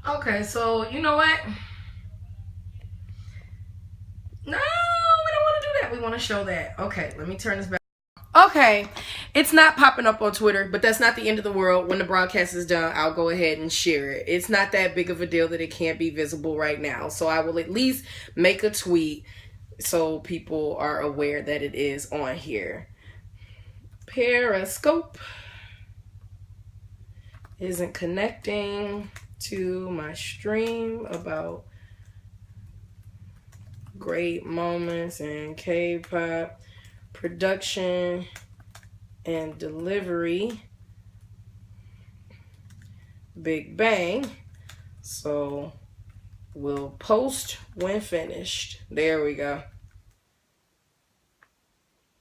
Okay, so you know what? No, we don't want to do that. We want to show that. Okay, let me turn this back. Okay, it's not popping up on Twitter, but that's not the end of the world. When the broadcast is done, I'll go ahead and share it. It's not that big of a deal that it can't be visible right now. So I will at least make a tweet so people are aware that it is on here. Periscope isn't connecting to my stream about great moments in K-pop production and delivery. Big Bang. So we'll post when finished. There we go.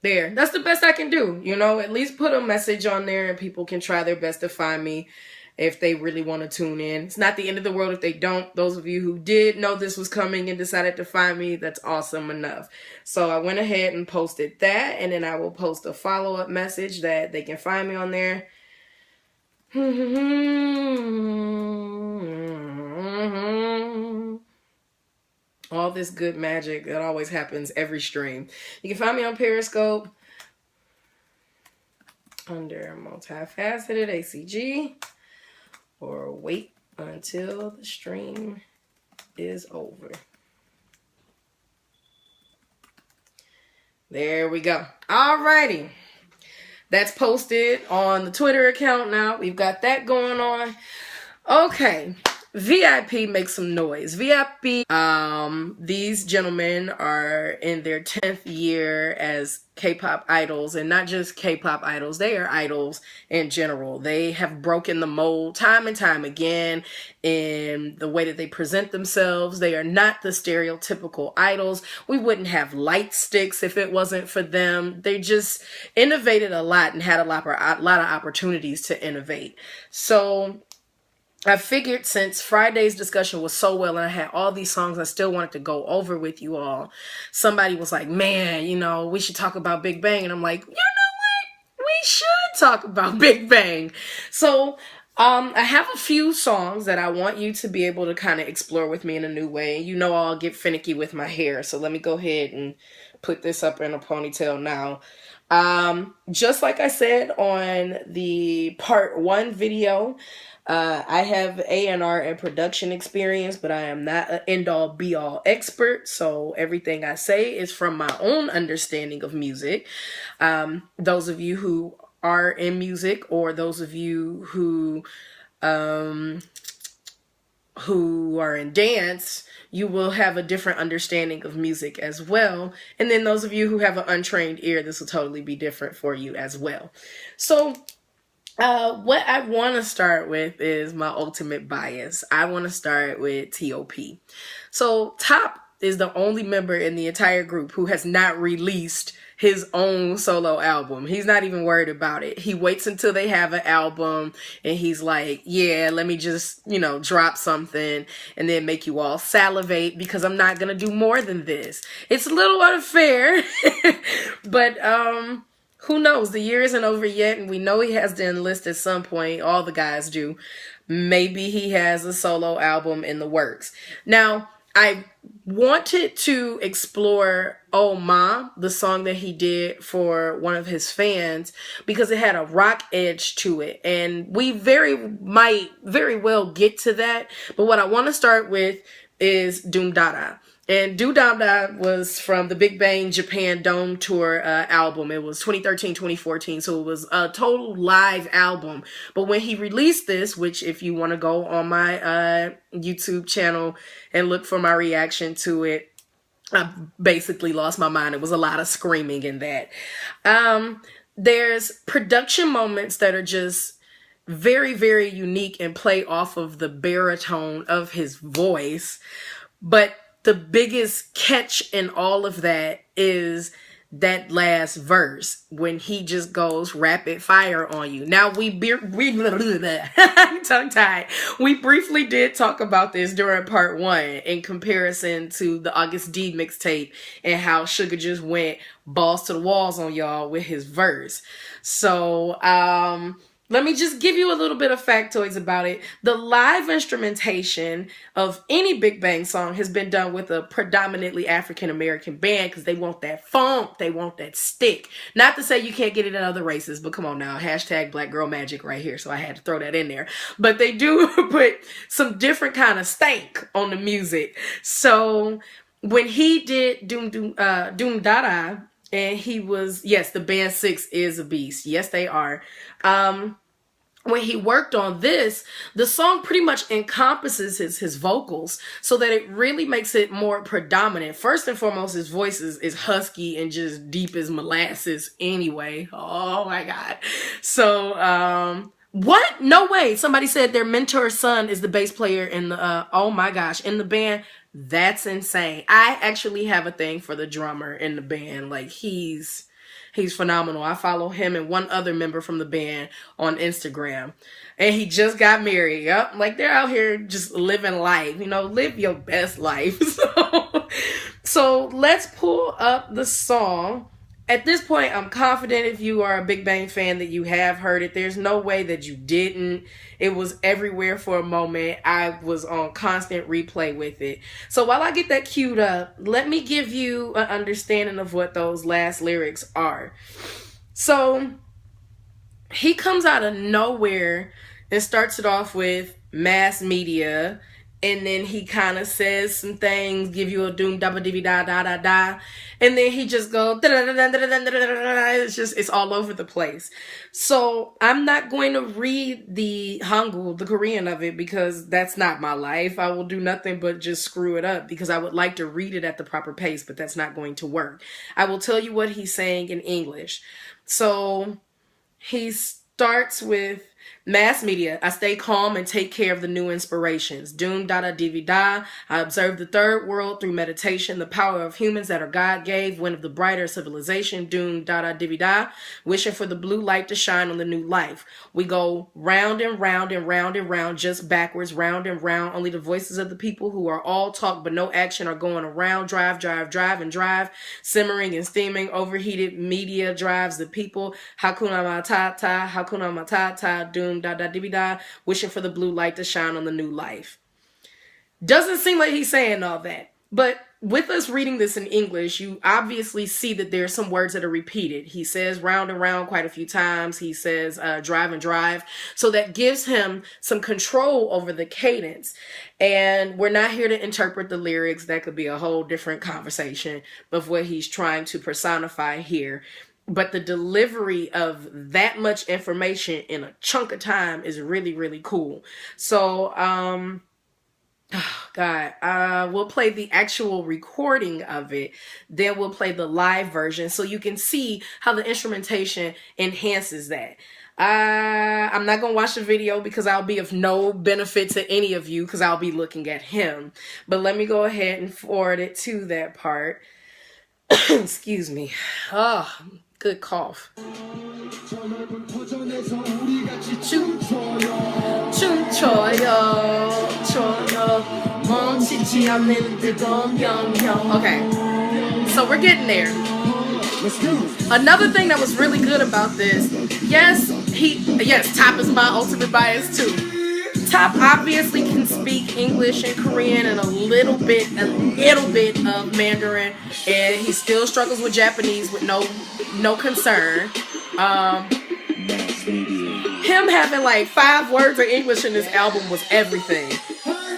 There. That's the best I can do. You know, at least put a message on there and people can try their best to find me if they really want to tune in. It's not the end of the world if they don't. Those of you who did know this was coming and decided to find me, that's awesome enough. So I went ahead and posted that, and then I will post a follow-up message that they can find me on there. All this good magic that always happens every stream. You can find me on Periscope under Multifacetedacg, or wait until the stream is over. There we go. Alrighty. That's posted on the Twitter account now. We've got that going on. Okay. VIP makes some noise. VIP, these gentlemen are in their 10th year as K-pop idols, and not just K-pop idols, they are idols in general. They have broken the mold time and time again in the way that they present themselves. They are not the stereotypical idols. We wouldn't have light sticks if it wasn't for them. They just innovated a lot and had a lot of opportunities to innovate. So I figured since Friday's discussion was so well and I had all these songs I still wanted to go over with you all, somebody was like, man, you know, we should talk about Big Bang. And I'm like, you know what? We should talk about Big Bang. So I have a few songs that I want you to be able to kind of explore with me in a new way. You know, I'll get finicky with my hair. So let me go ahead and put this up in a ponytail now. Just like I said on the part 1 video, I have A&R and production experience, but I am not an end-all be-all expert. So everything I say is from my own understanding of music. Those of you who are in music, or those of you who are in dance, you will have a different understanding of music as well. And then those of you who have an untrained ear, this will totally be different for you as well. So what I want to start with is my ultimate bias. I want to start with T.O.P. So Top is the only member in the entire group who has not released his own solo album. He's not even worried about it. He waits until they have an album and he's like, yeah, let me just, you know, drop something and then make you all salivate because I'm not going to do more than this. It's a little unfair, but who knows? The year isn't over yet, and we know he has to enlist at some point. All the guys do. Maybe he has a solo album in the works. Now, I wanted to explore Oh Ma, the song that he did for one of his fans, because it had a rock edge to it. And we might very well get to that. But what I want to start with is Doom Dada. And Doom Dada was from the Big Bang Japan Dome Tour album. It was 2013-2014, so it was a total live album. But when he released this, which if you want to go on my YouTube channel and look for my reaction to it, I basically lost my mind. It was a lot of screaming in that. There's production moments that are just very, very unique and play off of the baritone of his voice. But the biggest catch in all of that is that last verse when he just goes rapid fire on you. Now tongue-tied. We briefly did talk about this during part 1 in comparison to the August D mixtape and how Sugar just went balls to the walls on y'all with his verse. So let me just give you a little bit of factoids about it. The live instrumentation of any Big Bang song has been done with a predominantly African-American band because they want that funk, they want that stick. Not to say you can't get it in other races, but come on now, hashtag Black Girl Magic right here, so I had to throw that in there. But they do put some different kind of stank on the music. So when he did Doom Dada, and he was, yes, the band 6 is a beast. Yes, they are. When he worked on this, the song pretty much encompasses his vocals so that it really makes it more predominant. First and foremost, his voice is husky and just deep as molasses anyway. Oh my God. So, what? No way. Somebody said their mentor's son is the bass player in the, oh my gosh, in the band. That's insane. I actually have a thing for the drummer in the band. Like, he's phenomenal. I follow him and one other member from the band on Instagram. And he just got married. Yep. Like, they're out here just living life. You know, live your best life. So let's pull up the song. At this point, I'm confident if you are a Big Bang fan that you have heard it. There's no way that you didn't. It was everywhere for a moment. I was on constant replay with it. So while I get that queued up, let me give you an understanding of what those last lyrics are. So he comes out of nowhere and starts it off with mass media. And then he kind of says some things, give you a doom da ba dee da da da da, and then he just goes da da da da da da da da. It's all over the place. So I'm not going to read the Hangul, the Korean of it, because that's not my life. I will do nothing but just screw it up because I would like to read it at the proper pace, but that's not going to work. I will tell you what he's saying in English. So he starts with mass media. I stay calm and take care of the new inspirations. Doom dada divi da. I observe the third world through meditation. The power of humans that are God gave. Wind of the brighter civilization. Doom dada divi da. Wishing for the blue light to shine on the new life. We go round and round and round and round, just backwards, round and round. Only the voices of the people who are all talk but no action are going around. Drive, drive, drive, and drive. Simmering and steaming. Overheated media drives the people. Hakuna Matata. Hakuna Matata. Doom da da dibby da, wishing for the blue light to shine on the new life. Doesn't seem like he's saying all that, but with us reading this in English, you obviously see that there are some words that are repeated. He says round and round quite a few times. He says drive and drive. So that gives him some control over the cadence. And we're not here to interpret the lyrics. That could be a whole different conversation of what he's trying to personify here. But the delivery of that much information in a chunk of time is really, really cool. So, we'll play the actual recording of it. Then we'll play the live version so you can see how the instrumentation enhances that. I'm not going to watch the video because I'll be of no benefit to any of you because I'll be looking at him. But let me go ahead and forward it to that part. Excuse me. Oh, good cough. Okay, so we're getting there. Another thing that was really good about this, yes, Top is my ultimate bias too. Top obviously can speak English and Korean and a little bit of Mandarin, and he still struggles with Japanese with no concern. Him having like 5 words of English in this album was everything.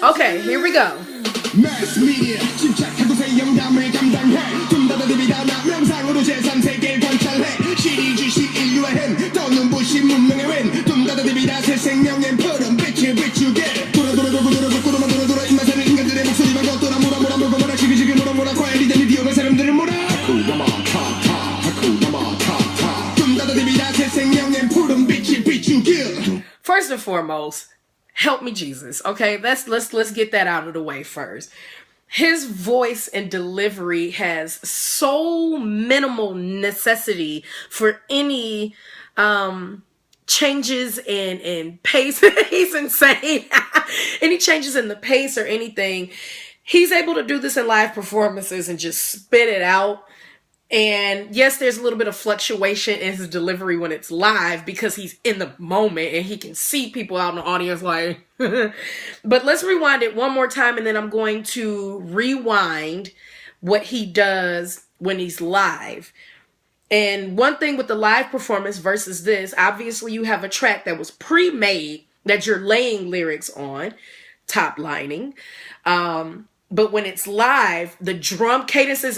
Okay, here we go. Mass media. First and foremost, help me Jesus, okay? Let's get that out of the way first. His voice and delivery has so minimal necessity for any changes in pace. He's insane. Any changes in the pace or anything. He's able to do this in live performances and just spit it out. And yes, there's a little bit of fluctuation in his delivery when it's live because he's in the moment and he can see people out in the audience like, but let's rewind it one more time. And then I'm going to rewind what he does when he's live. And one thing with the live performance versus this, obviously you have a track that was pre-made that you're laying lyrics on, top lining. But when it's live, the drum cadences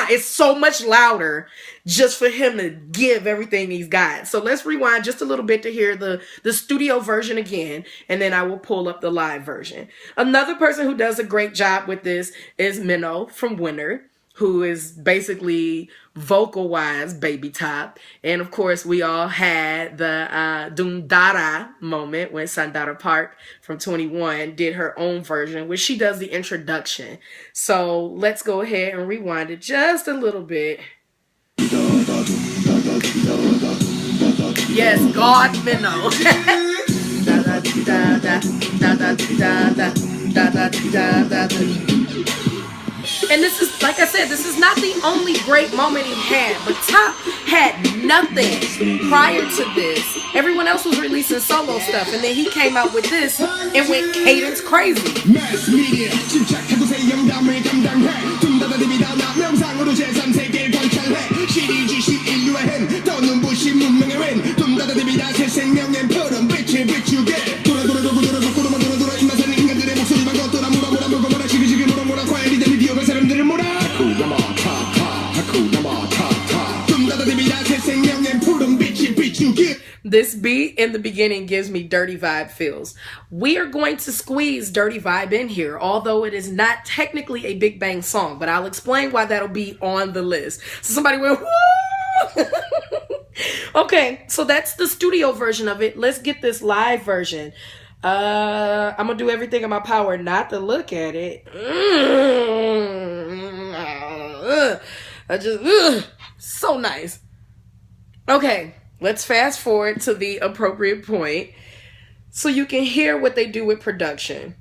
it's so much louder just for him to give everything he's got. So let's rewind just a little bit to hear the studio version again, and then I will pull up the live version. Another person who does a great job with this is Minnow from Winner, who is basically vocal-wise Baby Top. And of course, we all had the Dundara moment when Sandara Park from 21 did her own version, which she does the introduction. So let's go ahead and rewind it just a little bit. Yes, God Minnow. And this is, like I said, this is not the only great moment he had, but Top had nothing prior to this. Everyone else was releasing solo stuff, and then he came out with this and went cadence crazy. Mass media. This beat in the beginning gives me Dirty Vibe feels. We are going to squeeze Dirty Vibe in here, although it is not technically a Big Bang song, but I'll explain why that'll be on the list. So somebody went, woo! Okay, so that's the studio version of it. Let's get this live version. I'm gonna do everything in my power not to look at it. So nice. Okay. Let's fast forward to the appropriate point so you can hear what they do with production.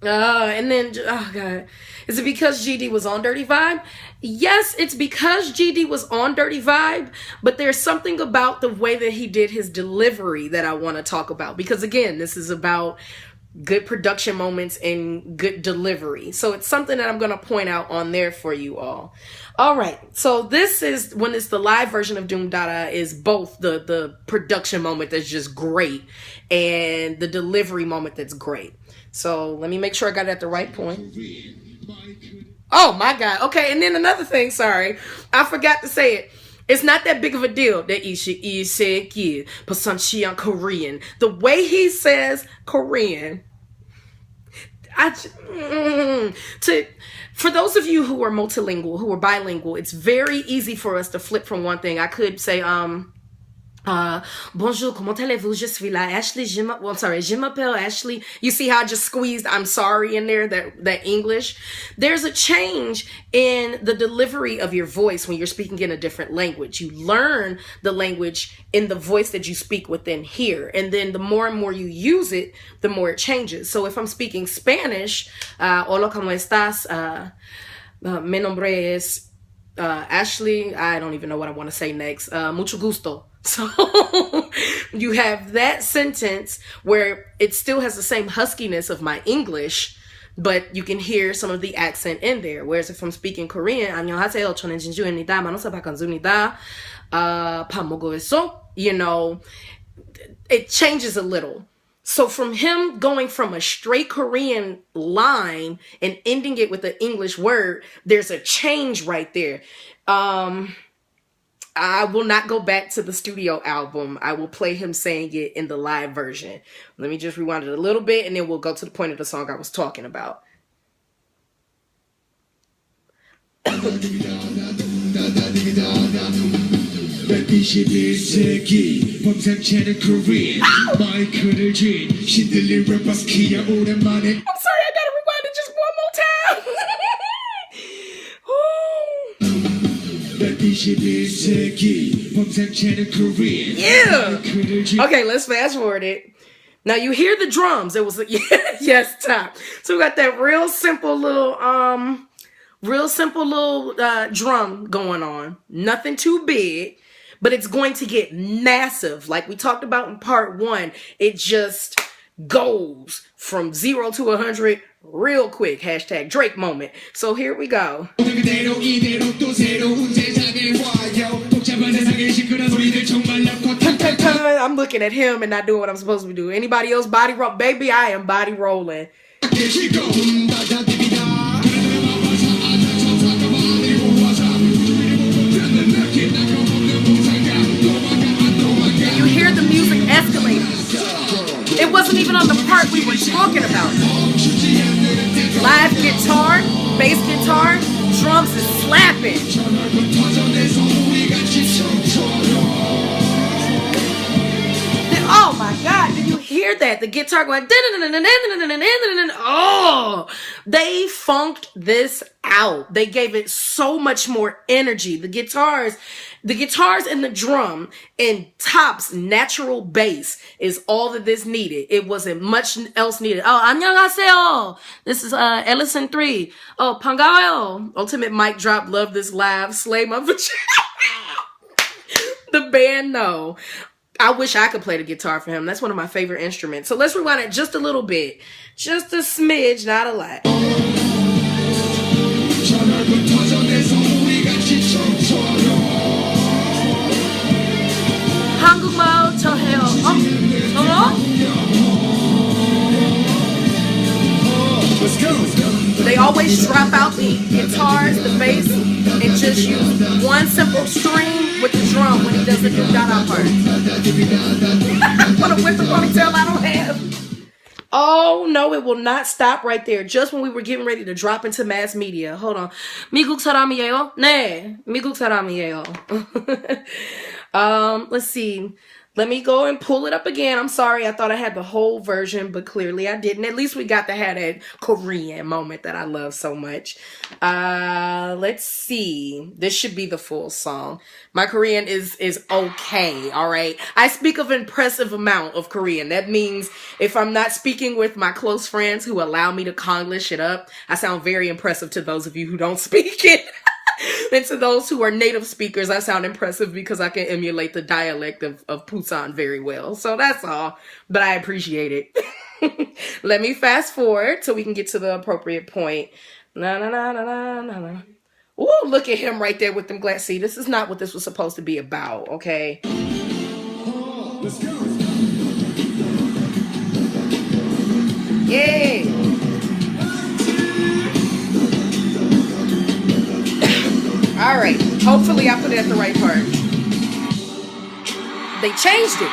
And then, oh God, is it because GD was on Dirty Vibe? Yes, it's because GD was on Dirty Vibe, but there's something about the way that he did his delivery that I want to talk about. Because again, this is about good production moments and good delivery. So it's something that I'm going to point out on there for you all. All right. So this is when it's the live version of Doom Dada is both the production moment that's just great and the delivery moment that's great. So let me make sure I got it at the right point. Oh my God. Okay. And then another thing, sorry, I forgot to say it. It's not that big of a deal that on Korean. The way he says Korean, for those of you who are multilingual, who are bilingual, it's very easy for us to flip from one thing. I could say, bonjour, comment allez-vous? Je suis là, Ashley. Je m'appelle Ashley. You see how I just squeezed I'm sorry in there, that English? There's a change in the delivery of your voice when you're speaking in a different language. You learn the language in the voice that you speak within here. And then the more and more you use it, the more it changes. So if I'm speaking Spanish, hola, ¿cómo estás? Mi nombre es Ashley. I don't even know what I want to say next. Mucho gusto. So you have that sentence where it still has the same huskiness of my English, but you can hear some of the accent in there. Whereas if I'm speaking Korean, 안녕하세요. 저는 진주입니다. 만나서 반갑습니다. 밥 먹었어? You know, it changes a little. So from him going from a straight Korean line and ending it with an English word, there's a change right there. I will not go back to the studio album. I will play him saying it in the live version. Let me just rewind it a little bit and then we'll go to the point of the song I was talking about. I'm sorry, I gotta rewind it just one more time. Yeah. Okay, let's fast forward it. Now you hear the drums. It was a yes tap. So we got that real simple little drum going on. Nothing too big, but it's going to get massive. Like we talked about in part 1, it just goes from 0 to 100 real quick. Hashtag Drake moment. So here we go. I'm looking at him and not doing what I'm supposed to do. Anybody else body roll? Baby, I am body rolling. You hear the music escalating. It wasn't even on the part we were talking about. Live guitar, bass guitar, drums is slapping. Oh my God, did you hear that? The guitar going, oh, they funked this out. They gave it so much more energy. The guitars and the drum and Top's natural bass is all that this needed. It wasn't much else needed. Oh, 안녕하세요. This is Ellison 3. Oh, 반가워요. Ultimate mic drop. Love this live. Slay my vagina. The band, no. I wish I could play the guitar for him. That's one of my favorite instruments. So let's rewind it just a little bit. Just a smidge, not a lot. 한국말 잘해요. They always drop out the guitars, the bass, and just use one simple string with the drum when he does the doo-da-da part. What a whip ponytail I don't have. Oh, no, it will not stop right there. Just when we were getting ready to drop into mass media. Hold on. 미국 사람이에요? 네, 미국 사람이에요. Let's see. Let me go and pull it up again. I'm sorry. I thought I had the whole version, but clearly I didn't. At least we got to have that Korean moment that I love so much. Let's see. This should be the full song. My Korean is okay. All right. I speak of impressive amount of Korean. That means if I'm not speaking with my close friends who allow me to Konglish it up, I sound very impressive to those of you who don't speak it. And to those who are native speakers, I sound impressive because I can emulate the dialect of Busan very well. So that's all. But I appreciate it. Let me fast forward so we can get to the appropriate point. Na na na na na na na. Ooh, look at him right there with them glasses. See, this is not what this was supposed to be about, okay? Let's go. Yeah. All right, hopefully I put it at the right part. They changed it.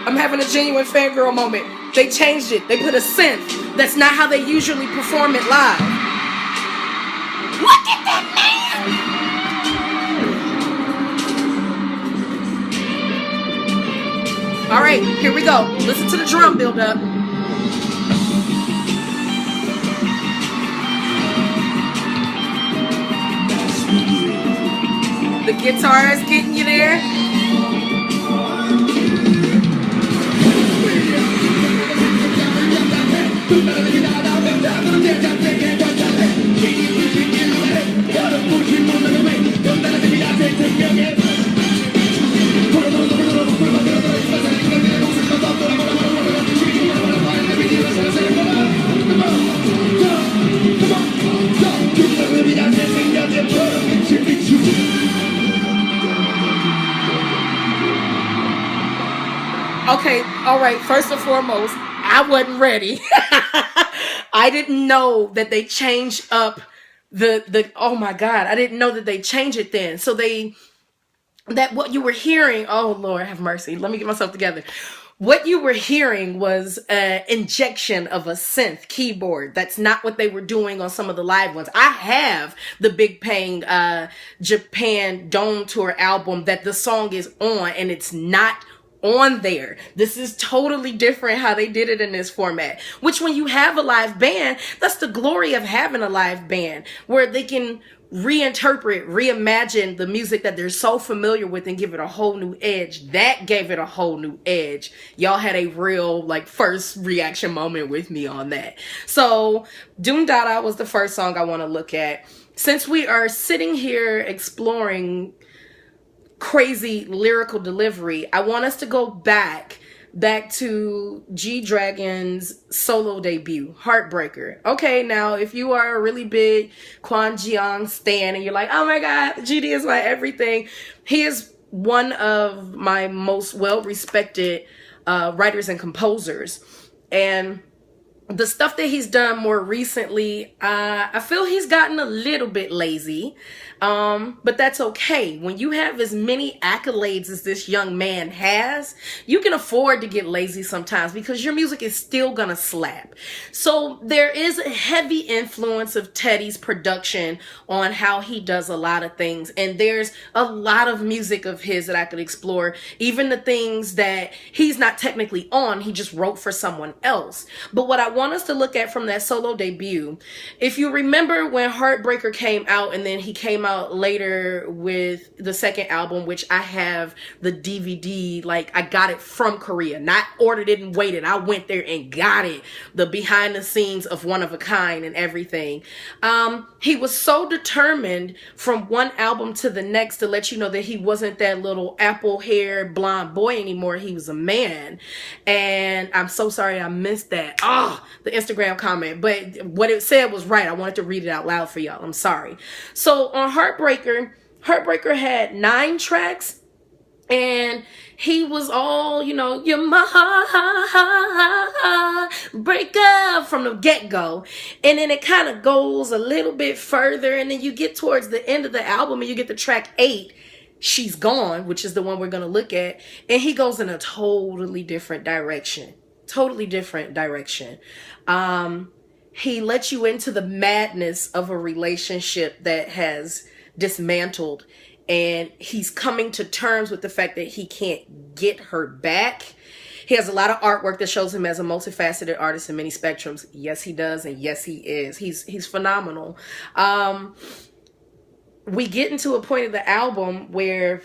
I'm having a genuine fangirl moment. They changed it. They put a synth. That's not how they usually perform it live. Look at that man! All right, here we go. Listen to the drum build up. The guitar is getting you there. Okay, all right, first and foremost, I wasn't ready. I didn't know that they changed up the oh my God, I didn't know that they changed it then. So that what you were hearing, oh Lord have mercy, let me get myself together. What you were hearing was an injection of a synth keyboard. That's not what they were doing on some of the live ones. I have the Big Bang Japan Dome Tour album that the song is on, and it's not on there. This is totally different how they did it in this format, which when you have a live band, that's the glory of having a live band, where they can reinterpret, reimagine the music that they're so familiar with and give it a whole new edge. That gave it a whole new edge. Y'all had a real like first reaction moment with me on that. So Doom Dada was the first song I want to look at. Since we are sitting here exploring crazy lyrical delivery, I want us to go back to G-Dragon's solo debut, Heartbreaker. Okay, now if you are a really big Kwon Jiyoung stan and you're like, oh my god, GD is my everything, he is one of my most well-respected writers and composers. And the stuff that he's done more recently, I feel he's gotten a little bit lazy, but that's okay. When you have as many accolades as this young man has, you can afford to get lazy sometimes because your music is still gonna slap. So there is a heavy influence of Teddy's production on how he does a lot of things, and there's a lot of music of his that I could explore, even the things that he's not technically on, he just wrote for someone else. But what I want us to look at from that solo debut, if you remember when Heartbreaker came out and then he came out later with the second album, which I have the DVD, like I got it from Korea, not ordered it and waited. I went there and got it, the behind the scenes of One of a Kind and everything. He was so determined from one album to the next to let you know that he wasn't that little apple hair blonde boy anymore. He was a man. And I'm so sorry I missed that. The Instagram comment, but what it said was right. I wanted to read it out loud for y'all. I'm sorry. So on Heartbreaker had 9 tracks, and he was all, you know, you're my heart breaker from the get-go. And then it kind of goes a little bit further, and then you get towards the end of the album and you get to track 8, She's Gone, which is the one we're going to look at, and he goes in a totally different direction. Totally different direction. He lets you into the madness of a relationship that has dismantled, and he's coming to terms with the fact that he can't get her back. He has a lot of artwork that shows him as a multifaceted artist in many spectrums. Yes, he does, and yes, he is. He's phenomenal. We get into a point of the album where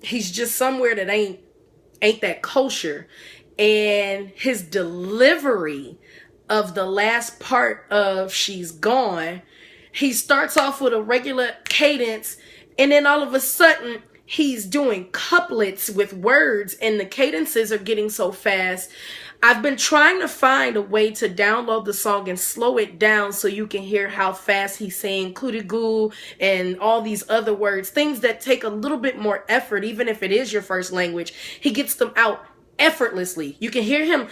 he's just somewhere that ain't that kosher. And his delivery of the last part of She's Gone, he starts off with a regular cadence, and then all of a sudden he's doing couplets with words, and the cadences are getting so fast. I've been trying to find a way to download the song and slow it down so you can hear how fast he's saying kurigu and all these other words, things that take a little bit more effort. Even if it is your first language, he gets them out effortlessly. You can hear him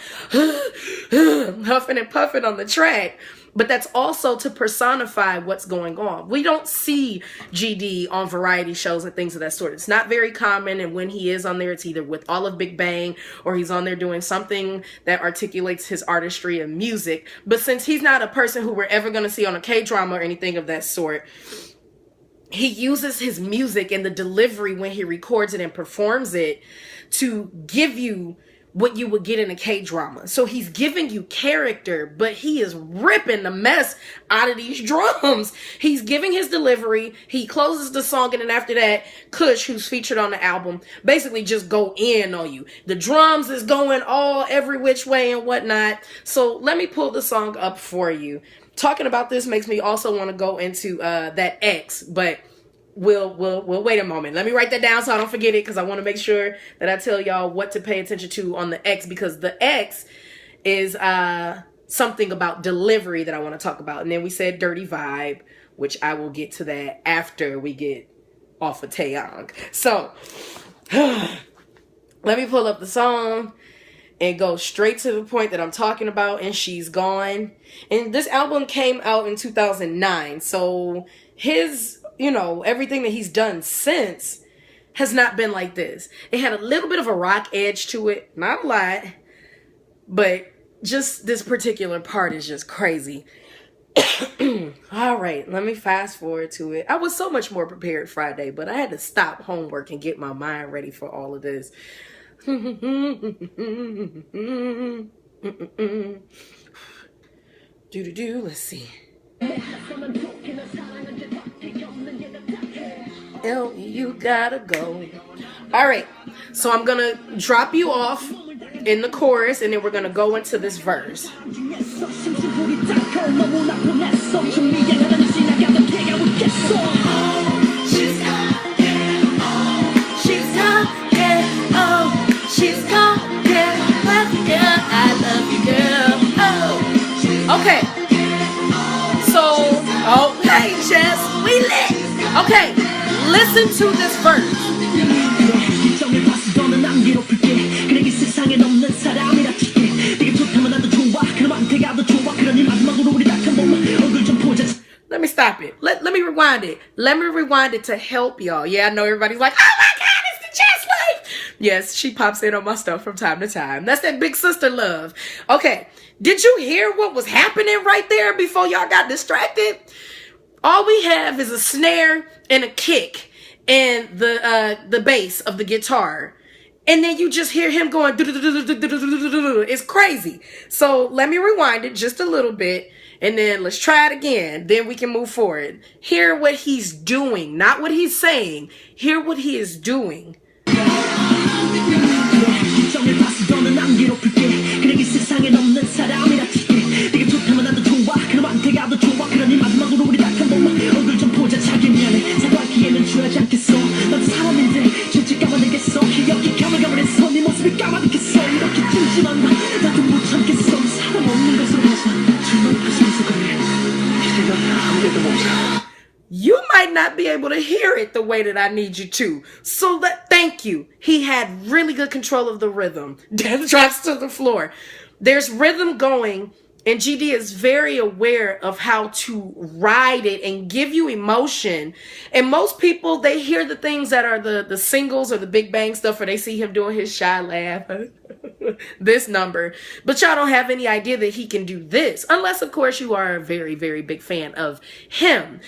huffing and puffing on the track, but that's also to personify what's going on. We don't see GD on variety shows and things of that sort. It's not very common, and when he is on there, it's either with all of Big Bang or he's on there doing something that articulates his artistry and music. But since he's not a person who we're ever going to see on a K-drama or anything of that sort, he uses his music and the delivery when he records it and performs it to give you what you would get in a K-drama. So he's giving you character, but he is ripping the mess out of these drums. He's giving his delivery. He closes the song, and then after that, Kush, who's featured on the album, basically just go in on you. The drums is going all every which way and whatnot. So let me pull the song up for you. Talking about this makes me also want to go into that X, but we'll wait a moment. Let me write that down so I don't forget it, because I want to make sure that I tell y'all what to pay attention to on the X, because the X is something about delivery that I want to talk about. And then we said Dirty Vibe, which I will get to that after we get off of Taeyang. So let me pull up the song and go straight to the point that I'm talking about, and She's Gone. And this album came out in 2009, so his, you know, everything that he's done since has not been like this. It had a little bit of a rock edge to it, not a lot, but just this particular part is just crazy. All right, let me fast forward to it. I was so much more prepared Friday, but I had to stop homework and get my mind ready for all of this. Let's see. You gotta go. All right, so I'm gonna drop you off in the chorus, and then we're gonna go into this verse. I love you, girl. Oh, okay. So, okay, Jess, we lit. Okay, listen to this verse. Let me stop it. Let me rewind it. Let me rewind it to help y'all. Yeah, I know everybody's like, oh my God, it's the Jess life. Yes, she pops in on my stuff from time to time. That's that big sister love. Okay, did you hear what was happening right there before y'all got distracted? All we have is a snare and a kick and the bass of the guitar. And then you just hear him going, it's crazy. So let me rewind it just a little bit, and then let's try it again. Then we can move forward. Hear what he's doing, not what he's saying. Hear what he is doing. You might not be able to hear it the way that I need you to. So thank you. He had really good control of the rhythm. Death drops to the floor. There's rhythm going, and GD is very aware of how to ride it and give you emotion. And most people, they hear the things that are the singles or the Big Bang stuff, or they see him doing his shy laugh, this number. But y'all don't have any idea that he can do this, unless, of course, you are a very, very big fan of him.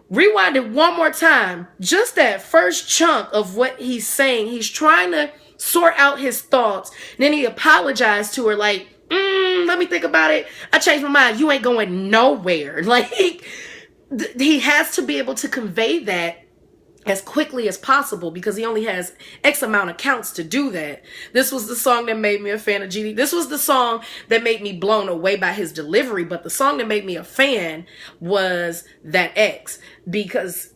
Rewind it one more time. Just that first chunk of what he's saying. He's trying to sort out his thoughts. And then he apologized to her like, let me think about it. I changed my mind. You ain't going nowhere. Like, he has to be able to convey that as quickly as possible because he only has X amount of counts to do that. This was the song that made me a fan of GD. This was the song that made me blown away by his delivery, but the song that made me a fan was that X, because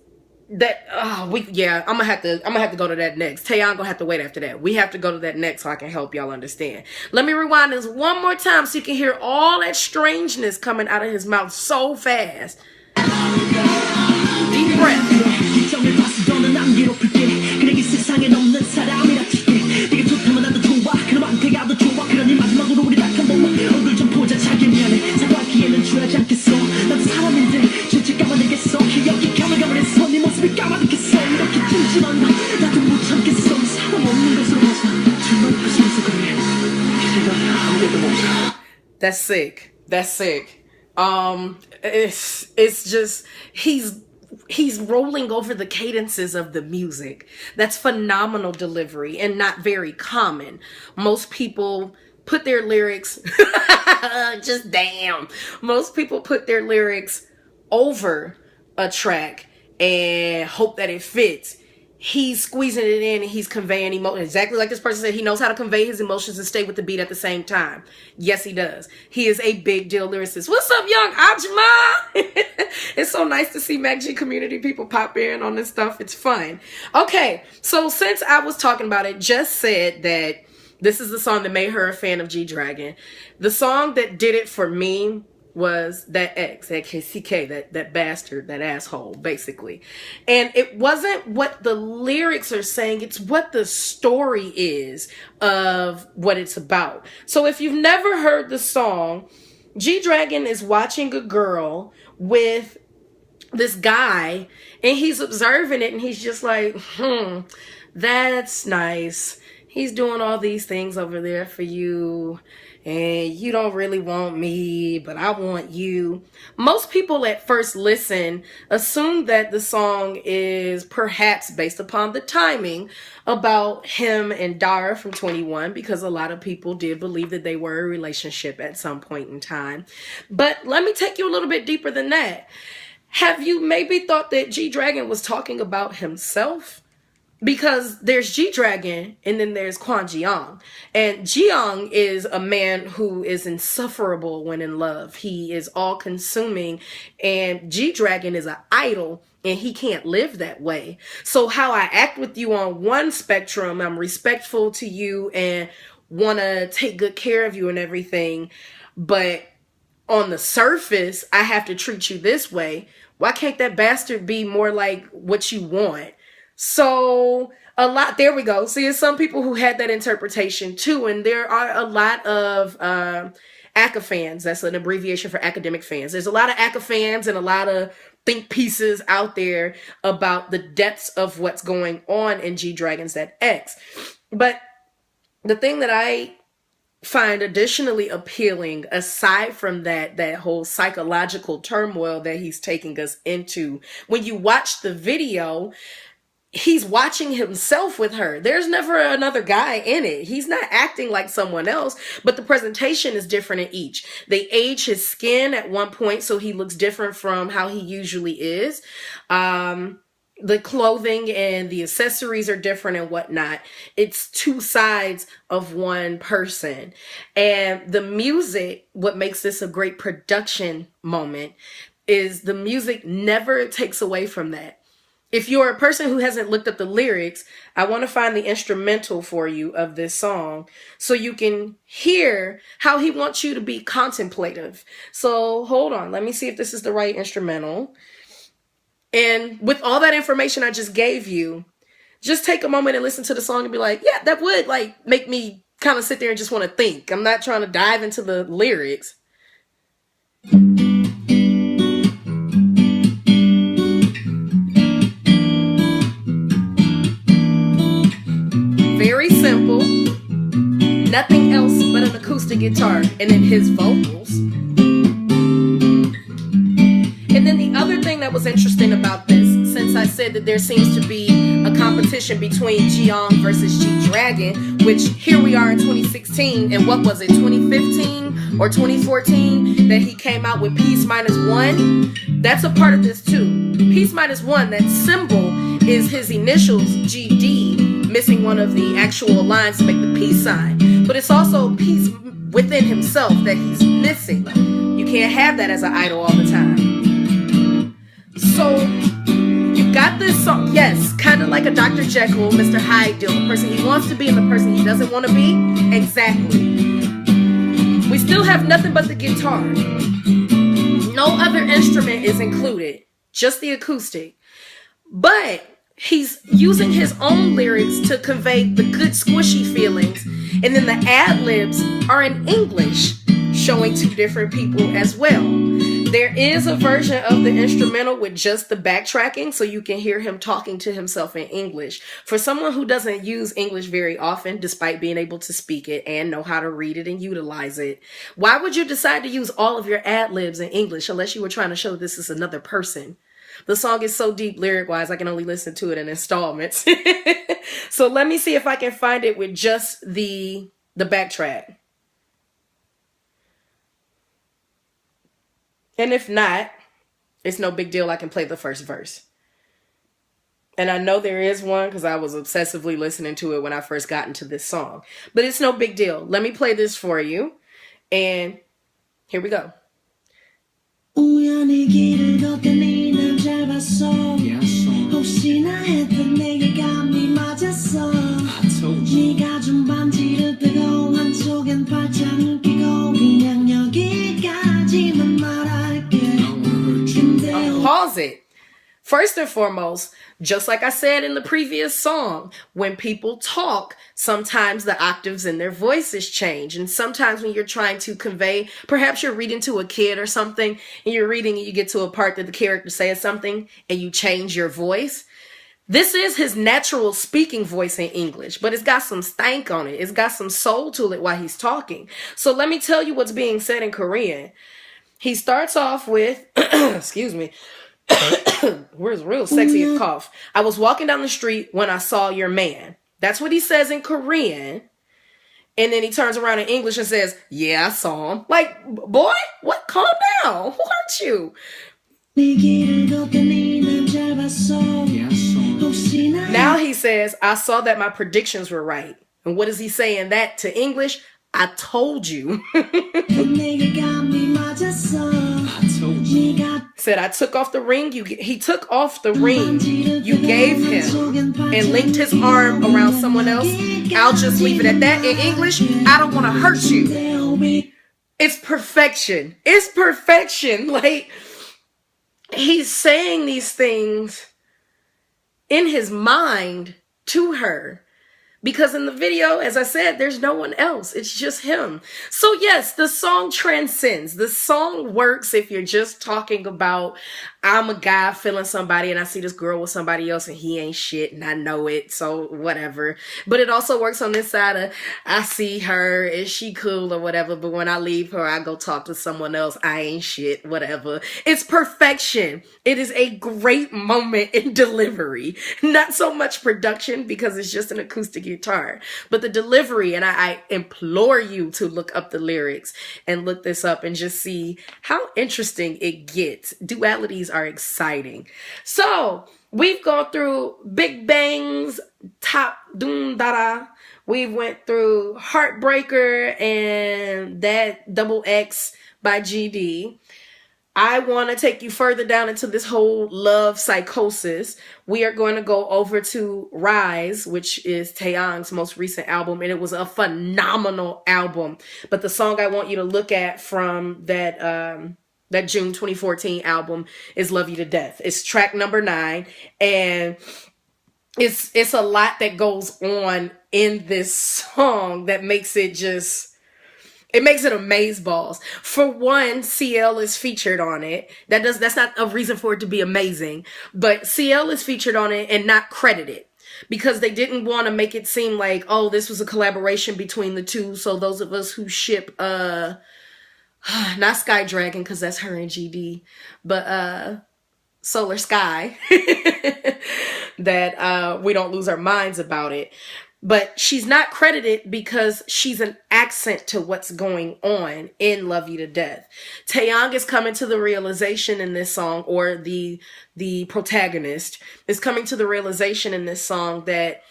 that I'm gonna have to go to that next. Taeyeon gonna have to wait after that. We have to go to that next so I can help y'all understand. Let me rewind this one more time so you can hear all that strangeness coming out of his mouth so fast. Deep breath. That's sick. That's sick. It's just he's rolling over the cadences of the music. That's phenomenal delivery and not very common. Most people put their lyrics most people put their lyrics over a track and hope that it fits. He's squeezing it in and he's conveying emotion. Exactly like this person said, he knows how to convey his emotions and stay with the beat at the same time. Yes, he does. He is a big deal lyricist. What's up, young Ajma? It's so nice to see MacG community people pop in on this stuff. It's fun. Okay, so since I was talking about it, Jess said that this is the song that made her a fan of G-Dragon. The song that did it for me was that X, that KCK, that bastard, that asshole, basically. And it wasn't what the lyrics are saying, it's what the story is of what it's about. So if you've never heard the song, G-Dragon is watching a girl with this guy, and he's observing it, and he's just like, that's nice. He's doing all these things over there for you. And you don't really want me, but I want you. Most people at first listen assume that the song is perhaps based upon the timing about him and Dara from 21, because a lot of people did believe that they were a relationship at some point in time. But let me take you a little bit deeper than that. Have you maybe thought that G-Dragon was talking about himself? Because there's G-Dragon and then there's Kwon Ji-young. And Ji-young is a man who is insufferable when in love. He is all-consuming. And G-Dragon is an idol and he can't live that way. So how I act with you on one spectrum, I'm respectful to you and want to take good care of you and everything. But on the surface, I have to treat you this way. Why can't that bastard be more like what you want? So there we go. See, there's some people who had that interpretation too. And there are a lot of ACA fans. That's an abbreviation for academic fans. There's a lot of ACA fans and a lot of think pieces out there about the depths of what's going on in G-Dragon's That X. But the thing that I find additionally appealing, aside from that whole psychological turmoil that he's taking us into, when you watch the video, he's watching himself with her. There's never another guy in it. He's not acting like someone else, but the presentation is different in each. They age his skin at one point so he looks different from how he usually is. The clothing and the accessories are different and whatnot. It's two sides of one person. And the music, what makes this a great production moment, is the music never takes away from that. If you're a person who hasn't looked up the lyrics, I want to find the instrumental for you of this song so you can hear how he wants you to be contemplative. So hold on, let me see if this is the right instrumental. And with all that information I just gave you, just take a moment and listen to the song and be like, yeah, that would like make me kind of sit there and just want to think. I'm not trying to dive into the lyrics. Very simple. Nothing else but an acoustic guitar and then his vocals. And then the other thing that was interesting about this, since I said that there seems to be a competition between Ji-young versus G-Dragon, which here we are in 2016, and what was it, 2015 or 2014, that he came out with Peace Minus One? That's a part of this too. Peace Minus One, that symbol is his initials, GD, missing one of the actual lines to make the peace sign. But it's also peace within himself that he's missing. You can't have that as an idol all the time. So you got this song, yes, kind of like a Dr. Jekyll, Mr. Hyde deal, the person he wants to be and the person he doesn't want to be. Exactly. We still have nothing but the guitar. No other instrument is included, just the acoustic. But he's using his own lyrics to convey the good squishy feelings, and then the ad-libs are in English, showing two different people as well. There is a version of the instrumental with just the backtracking, so you can hear him talking to himself in English. For someone who doesn't use English very often, despite being able to speak it and know how to read it and utilize it, why would you decide to use all of your ad-libs in English unless you were trying to show this is another person? The song is so deep lyric-wise, I can only listen to it in installments. So let me see if I can find it with just the backtrack. And if not, it's no big deal. I can play the first verse. And I know there is one because I was obsessively listening to it when I first got into this song. But it's no big deal. Let me play this for you. And here we go. Pause it. First and foremost, just like I said in the previous song, when people talk, sometimes the octaves in their voices change. And sometimes when you're trying to convey, perhaps you're reading to a kid or something, and you're reading and you get to a part that the character says something and you change your voice. This is his natural speaking voice in English, but it's got some stank on it. It's got some soul to it while he's talking. So let me tell you what's being said in Korean. He starts off with, excuse me, where's real sexy cough. I was walking down the street when I saw your man. That's what he says in Korean. And then he turns around in English and says, yeah, I saw him. Like, boy, what? Calm down. Who hurt you? Now he says, I saw that my predictions were right. And what is he saying that to English? I told you. Said, I took off the ring. He took off the ring you gave him and linked his arm around someone else. I'll just leave it at that. In English, I don't want to hurt you. It's perfection. It's perfection. Like, he's saying these things in his mind to her. Because in the video, as I said, there's no one else. It's just him. So yes, the song transcends. The song works if you're just talking about, I'm a guy feeling somebody and I see this girl with somebody else and he ain't shit and I know it, so whatever. But it also works on this side of, I see her, is she cool or whatever, but when I leave her, I go talk to someone else, I ain't shit, whatever. It's perfection. It is a great moment in delivery. Not so much production because it's just an acoustic guitar, but the delivery, and I implore you to look up the lyrics and look this up and just see how interesting it gets. Dualities are exciting. So we've gone through Big Bang's Top Doom Dada. We went through Heartbreaker and that Double X by GD. I want to take you further down into this whole love psychosis. We are going to go over to Rise, which is Taeyang's most recent album, and it was a phenomenal album. But the song I want you to look at from that that June 2014 album is Love You to Death. It's track number 9, and it's a lot that goes on in this song that makes it just... It makes it amazeballs. For one, CL is featured on it. That's not a reason for it to be amazing. But CL is featured on it and not credited. Because they didn't want to make it seem like, oh, this was a collaboration between the two. So those of us who ship, not Sky Dragon, because that's her and GD. But Solar Sky. That we don't lose our minds about it. But she's not credited because she's an accent to what's going on in Love You to Death. Taeyang is coming to the realization in this song, or the protagonist is coming to the realization in this song that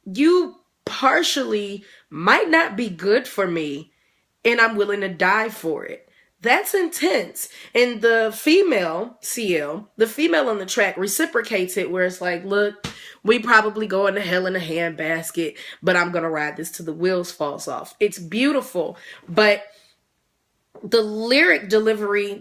you partially might not be good for me and I'm willing to die for it. That's intense. And the female, CL, the female on the track reciprocates it where it's like, look, we probably go into hell in a handbasket, but I'm going to ride this till the wheels falls off. It's beautiful, but the lyrics delivery in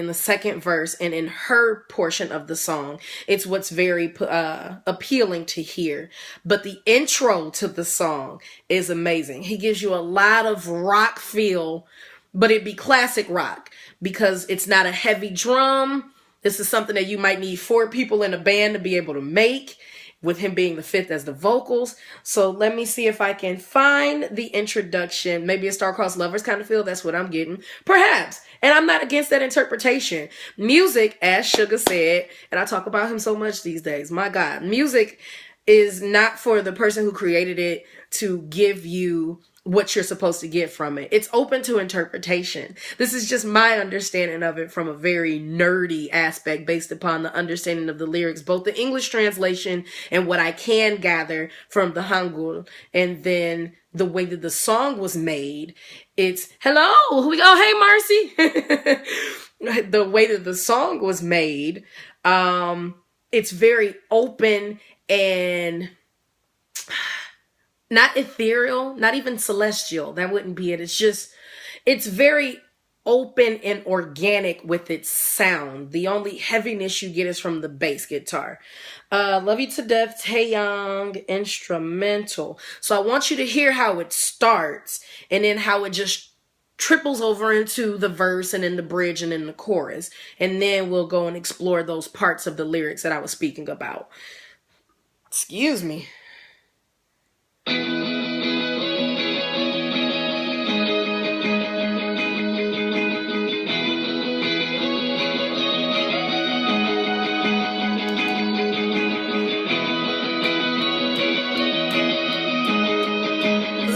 the second verse and in her portion of the song, it's what's very appealing to hear. But the intro to the song is amazing. He gives you a lot of rock feel, but it'd be classic rock because it's not a heavy drum. This is something that you might need 4 people in a band to be able to make, with him being the 5th as the vocals. So let me see if I can find the introduction. Maybe a star-crossed lovers kind of feel. That's what I'm getting. Perhaps. And I'm not against that interpretation. Music, as Sugar said, and I talk about him so much these days. My God. Music is not for the person who created it to give you what you're supposed to get from it. It's open to interpretation. This is just my understanding of it from a very nerdy aspect based upon the understanding of the lyrics, both the English translation and what I can gather from the Hangul, and then the way that the song was made. It's, hello, here we go, hey Marcy. The way that the song was made, it's very open and not ethereal, not even celestial. That wouldn't be it. It's just, it's very open and organic with its sound. The only heaviness you get is from the bass guitar. Love You to Death, Taeyang, instrumental. So I want you to hear how it starts and then how it just triples over into the verse and then the bridge and then the chorus. And then we'll go and explore those parts of the lyrics that I was speaking about. Excuse me.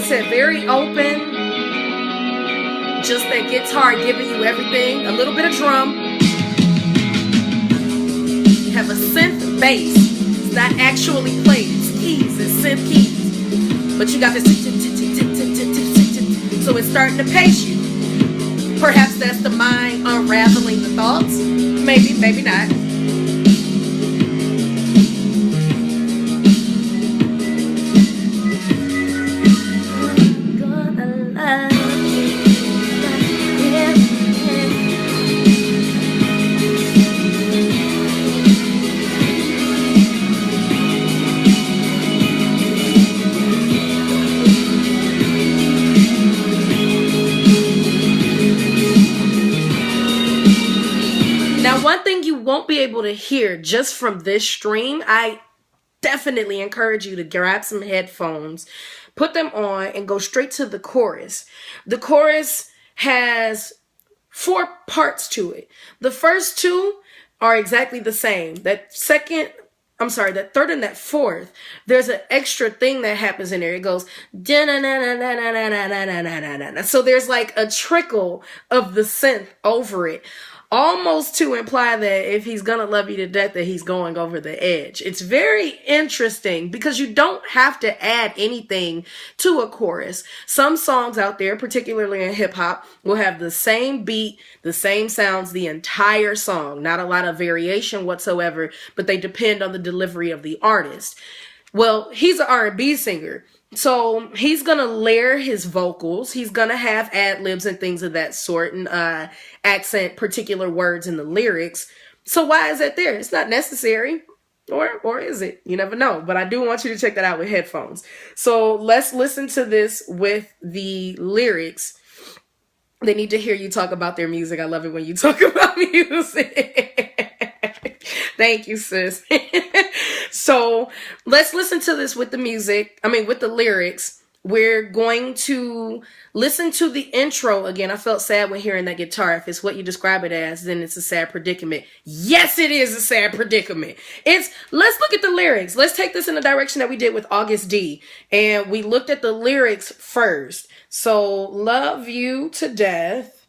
Said very open, just that guitar giving you everything, a little bit of drum, have a synth bass. It's not actually played, it's keys, it's synth keys. But you got this, so it's starting to pace you. Perhaps that's the mind unraveling the thoughts. Maybe, maybe not. One thing you won't be able to hear just from this stream, I definitely encourage you to grab some headphones, put them on, and go straight to the chorus. The chorus has 4 parts to it. The first 2 are exactly the same. That third and that fourth, there's an extra thing that happens in there. It goes, so there's like a trickle of the synth over it. Almost to imply that if he's gonna love you to death, that he's going over the edge. It's very interesting because you don't have to add anything to a chorus. Some songs out there, particularly in hip hop, will have the same beat, the same sounds, the entire song. Not a lot of variation whatsoever, but they depend on the delivery of the artist. Well, he's an R&B singer. So he's going to layer his vocals. He's going to have ad-libs and things of that sort and accent particular words in the lyrics. So why is that there? It's not necessary. Or is it? You never know. But I do want you to check that out with headphones. So let's listen to this with the lyrics. They need to hear you talk about their music. I love it when you talk about music. Thank you, sis. So let's listen to this with the music. With the lyrics. We're going to listen to the intro again. I felt sad when hearing that guitar. If it's what you describe it as, then it's a sad predicament. Yes, it is a sad predicament. Let's look at the lyrics. Let's take this in the direction that we did with August D. And we looked at the lyrics first. So, love you to death,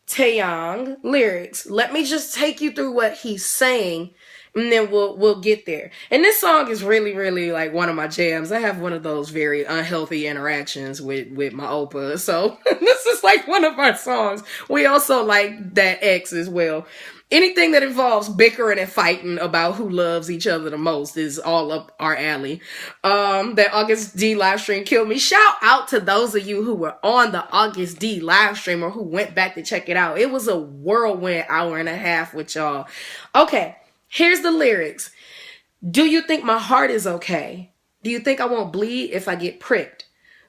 Taeyong, lyrics. Let me just take you through what he's saying, and then we'll get there. And this song is really, really like one of my jams. I have one of those very unhealthy interactions with my oppa. So this is like one of our songs. We also like that X as well. Anything that involves bickering and fighting about who loves each other the most is all up our alley. That August D live stream killed me. Shout out to those of you who were on the August D live stream or who went back to check it out. It was a whirlwind hour and a half with y'all. Okay, here's the lyrics. Do you think my heart is okay? Do you think I won't bleed if I get pricked?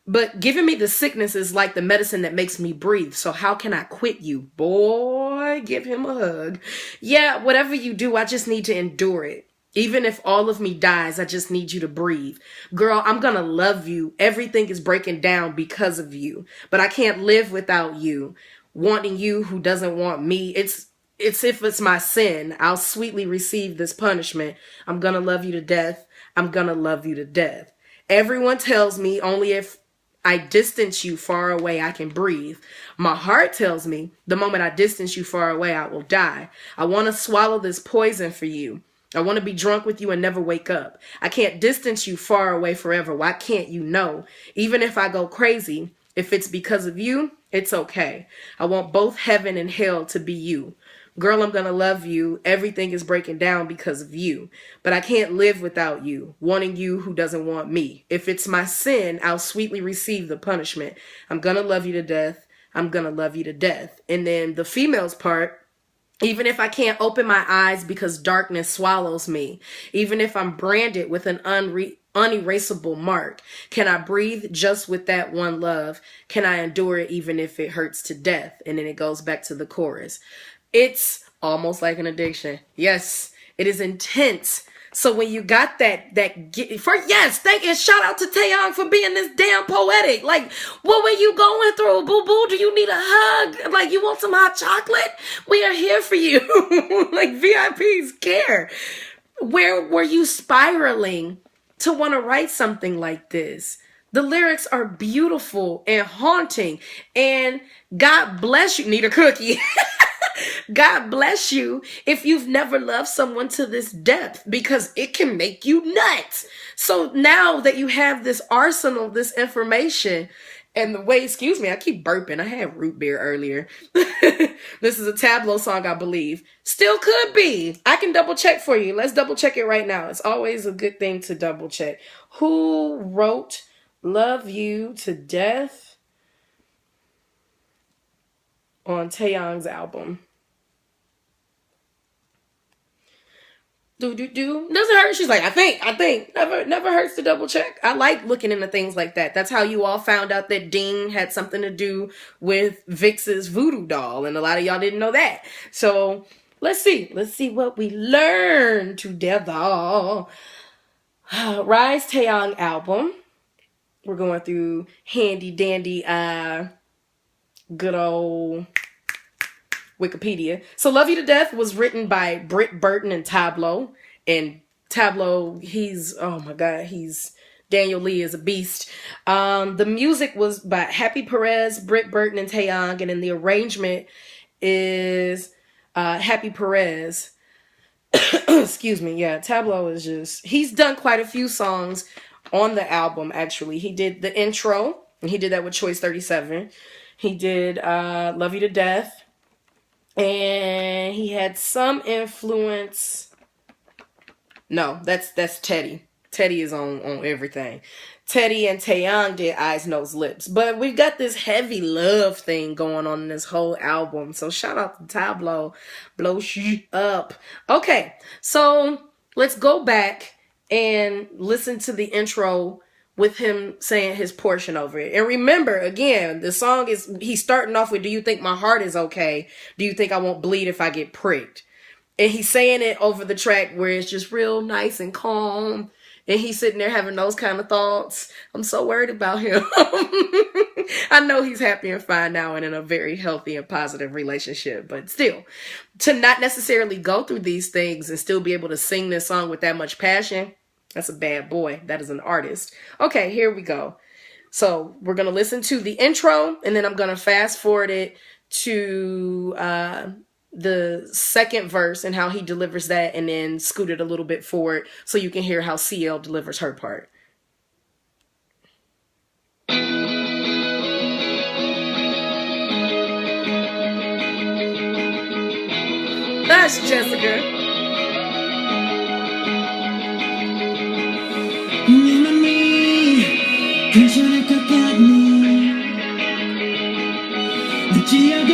But giving me the sickness is like the medicine that makes me breathe. So how can I quit you? Boy, give him a hug. Yeah, whatever you do, I just need to endure it. Even if all of me dies, I just need you to breathe. Girl, I'm gonna love you. Everything is breaking down because of you. But I can't live without you. Wanting you who doesn't want me. It's if it's my sin. I'll sweetly receive this punishment. I'm gonna love you to death. I'm gonna love you to death. Everyone tells me only if I distance you far away, I can breathe. My heart tells me the moment I distance you far away, I will die. I want to swallow this poison for you. I want to be drunk with you and never wake up. I can't distance you far away forever. Why can't you know? Even if I go crazy, if it's because of you, it's okay. I want both heaven and hell to be you. Girl, I'm gonna love you. Everything is breaking down because of you. But I can't live without you, wanting you who doesn't want me. If it's my sin, I'll sweetly receive the punishment. I'm gonna love you to death. I'm gonna love you to death. And then the females part, even if I can't open my eyes because darkness swallows me, even if I'm branded with an unerasable mark, can I breathe just with that one love? Can I endure it even if it hurts to death? And then it goes back to the chorus. It's almost like an addiction. Yes, it is intense. So when you got thank you. Shout out to Taeyong for being this damn poetic. Like, what were you going through, boo boo? Do you need a hug? Like, you want some hot chocolate? We are here for you. Like, VIPs care. Where were you spiraling to want to write something like this? The lyrics are beautiful and haunting. And God bless you. Need a cookie. God bless you if you've never loved someone to this depth, because it can make you nuts. So now that you have this arsenal, this information, and the way, excuse me, I keep burping. I had root beer earlier. This is a Tableau song, I believe. Still could be. I can double check for you. Let's double check it right now. It's always a good thing to double check. Who wrote Love You to Death on Taeyong's album? Doesn't hurt. She's like, I think. Never hurts to double check. I like looking into things like that. That's how you all found out that Ding had something to do with Vix's voodoo doll. And a lot of y'all didn't know that. So let's see. Let's see what we learn together. Rise Taeyong album. We're going through handy dandy good old Wikipedia. So Love You to Death was written by Britt Burton and Tableau. And Tableau, he's, oh my God, Daniel Lee is a beast. The music was by Happy Perez, Britt Burton, and Taeyong. And then the arrangement is Happy Perez. Excuse me. Yeah, Tableau is just, he's done quite a few songs on the album, actually. He did the intro, and he did that with Choice 37. He did Love You to Death. And he had some influence. No, that's Teddy. Teddy is on everything. Teddy and Taeyong did Eyes, Nose, Lips. But we've got this heavy love thing going on in this whole album. So shout out to Tableau. Blow shit up. Okay, so let's go back and listen to the intro with him saying his portion over it. And remember, again, the song is, he's starting off with, do you think my heart is okay? Do you think I won't bleed if I get pricked? And he's saying it over the track where it's just real nice and calm. And he's sitting there having those kind of thoughts. I'm so worried about him. I know he's happy and fine now and in a very healthy and positive relationship. But still, to not necessarily go through these things and still be able to sing this song with that much passion, that's a bad boy. That is an artist. Okay, here we go. So we're going to listen to the intro, and then I'm going to fast forward it to the second verse and how he delivers that, and then scoot it a little bit forward so you can hear how CL delivers her part. That's Jessica. 괜찮을 것 같니 늦지 않고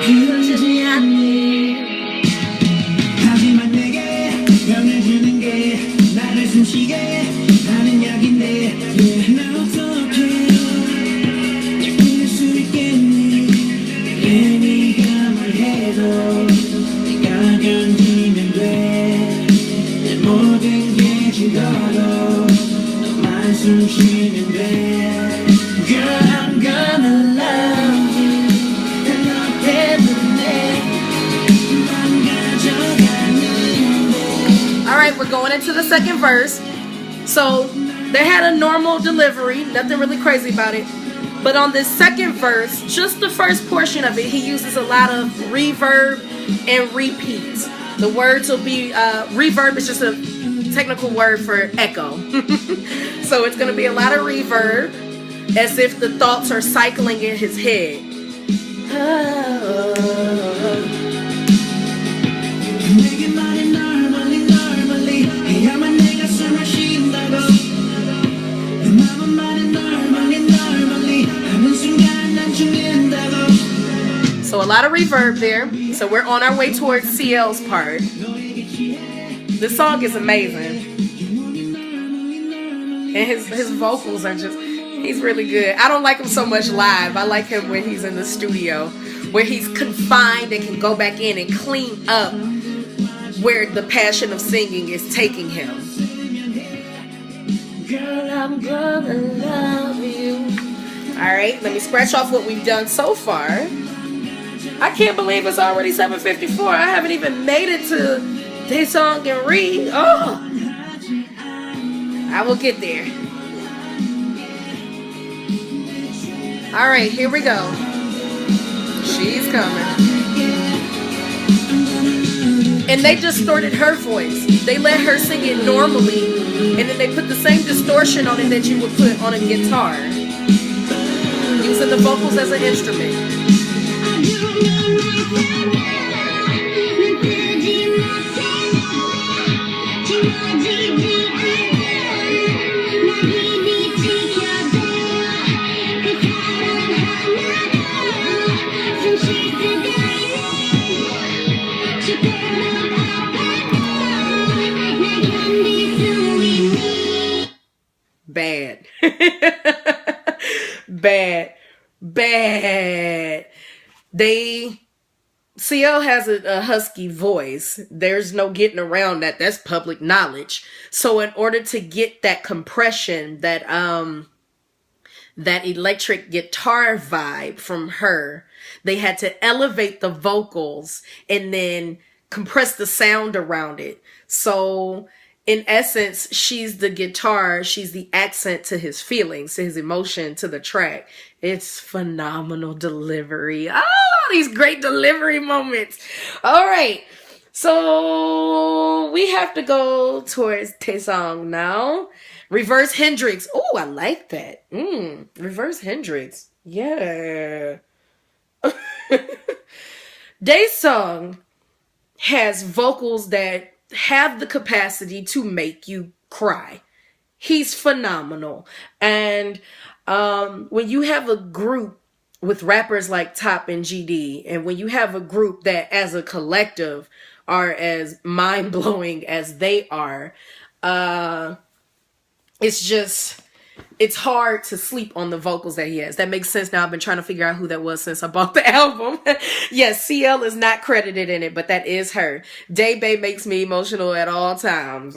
그러지 않니 하지만 내게 변해주는 게 나를 숨쉬게 하는 약인데 나 어떻게 믿을 수 있겠니 네가 말해도 네가 견디면 돼 내 모든 게 죽어도 Girl, I'm gonna love you. 너 때문에 난 가져가는데. All right, we're going into the second verse. So they had a normal delivery, nothing really crazy about it. But on this second verse, just the first portion of it, he uses a lot of reverb and repeats. The words will be, reverb is just a technical word for echo. So it's going to be a lot of reverb, as if the thoughts are cycling in his head. So a lot of reverb there. So we're on our way towards CL's part. This song is amazing. And his vocals are just, he's really good. I don't like him so much live. I like him when he's in the studio, where he's confined and can go back in and clean up where the passion of singing is taking him. Girl, I'm gonna love you. All right, let me scratch off what we've done so far. I can't believe it's already 7:54. I haven't even made it to this song and read. Oh, I will get there. All right, here we go. She's coming. And they distorted her voice. They let her sing it normally, and then they put the same distortion on it that you would put on a guitar, using the vocals as an instrument. Bad. Bad. CL has a husky voice. There's no getting around that. That's public knowledge. So in order to get that compression, that electric guitar vibe from her, they had to elevate the vocals and then compress the sound around it. So in essence, she's the guitar, she's the accent to his feelings, to his emotion, to the track. It's phenomenal delivery. Oh, these great delivery moments. All right. So we have to go towards Taesung now. Reverse Hendrix. Oh, I like that. Reverse Hendrix. Yeah. Daesung has vocals that have the capacity to make you cry. He's phenomenal. And when you have a group with rappers like Top and GD, and when you have a group that as a collective are as mind-blowing as they are, it's hard to sleep on the vocals that he has. That makes sense now. I've been trying to figure out who that was since I bought the album. Yes, CL is not credited in it, but that is her. Daybay makes me emotional at all times.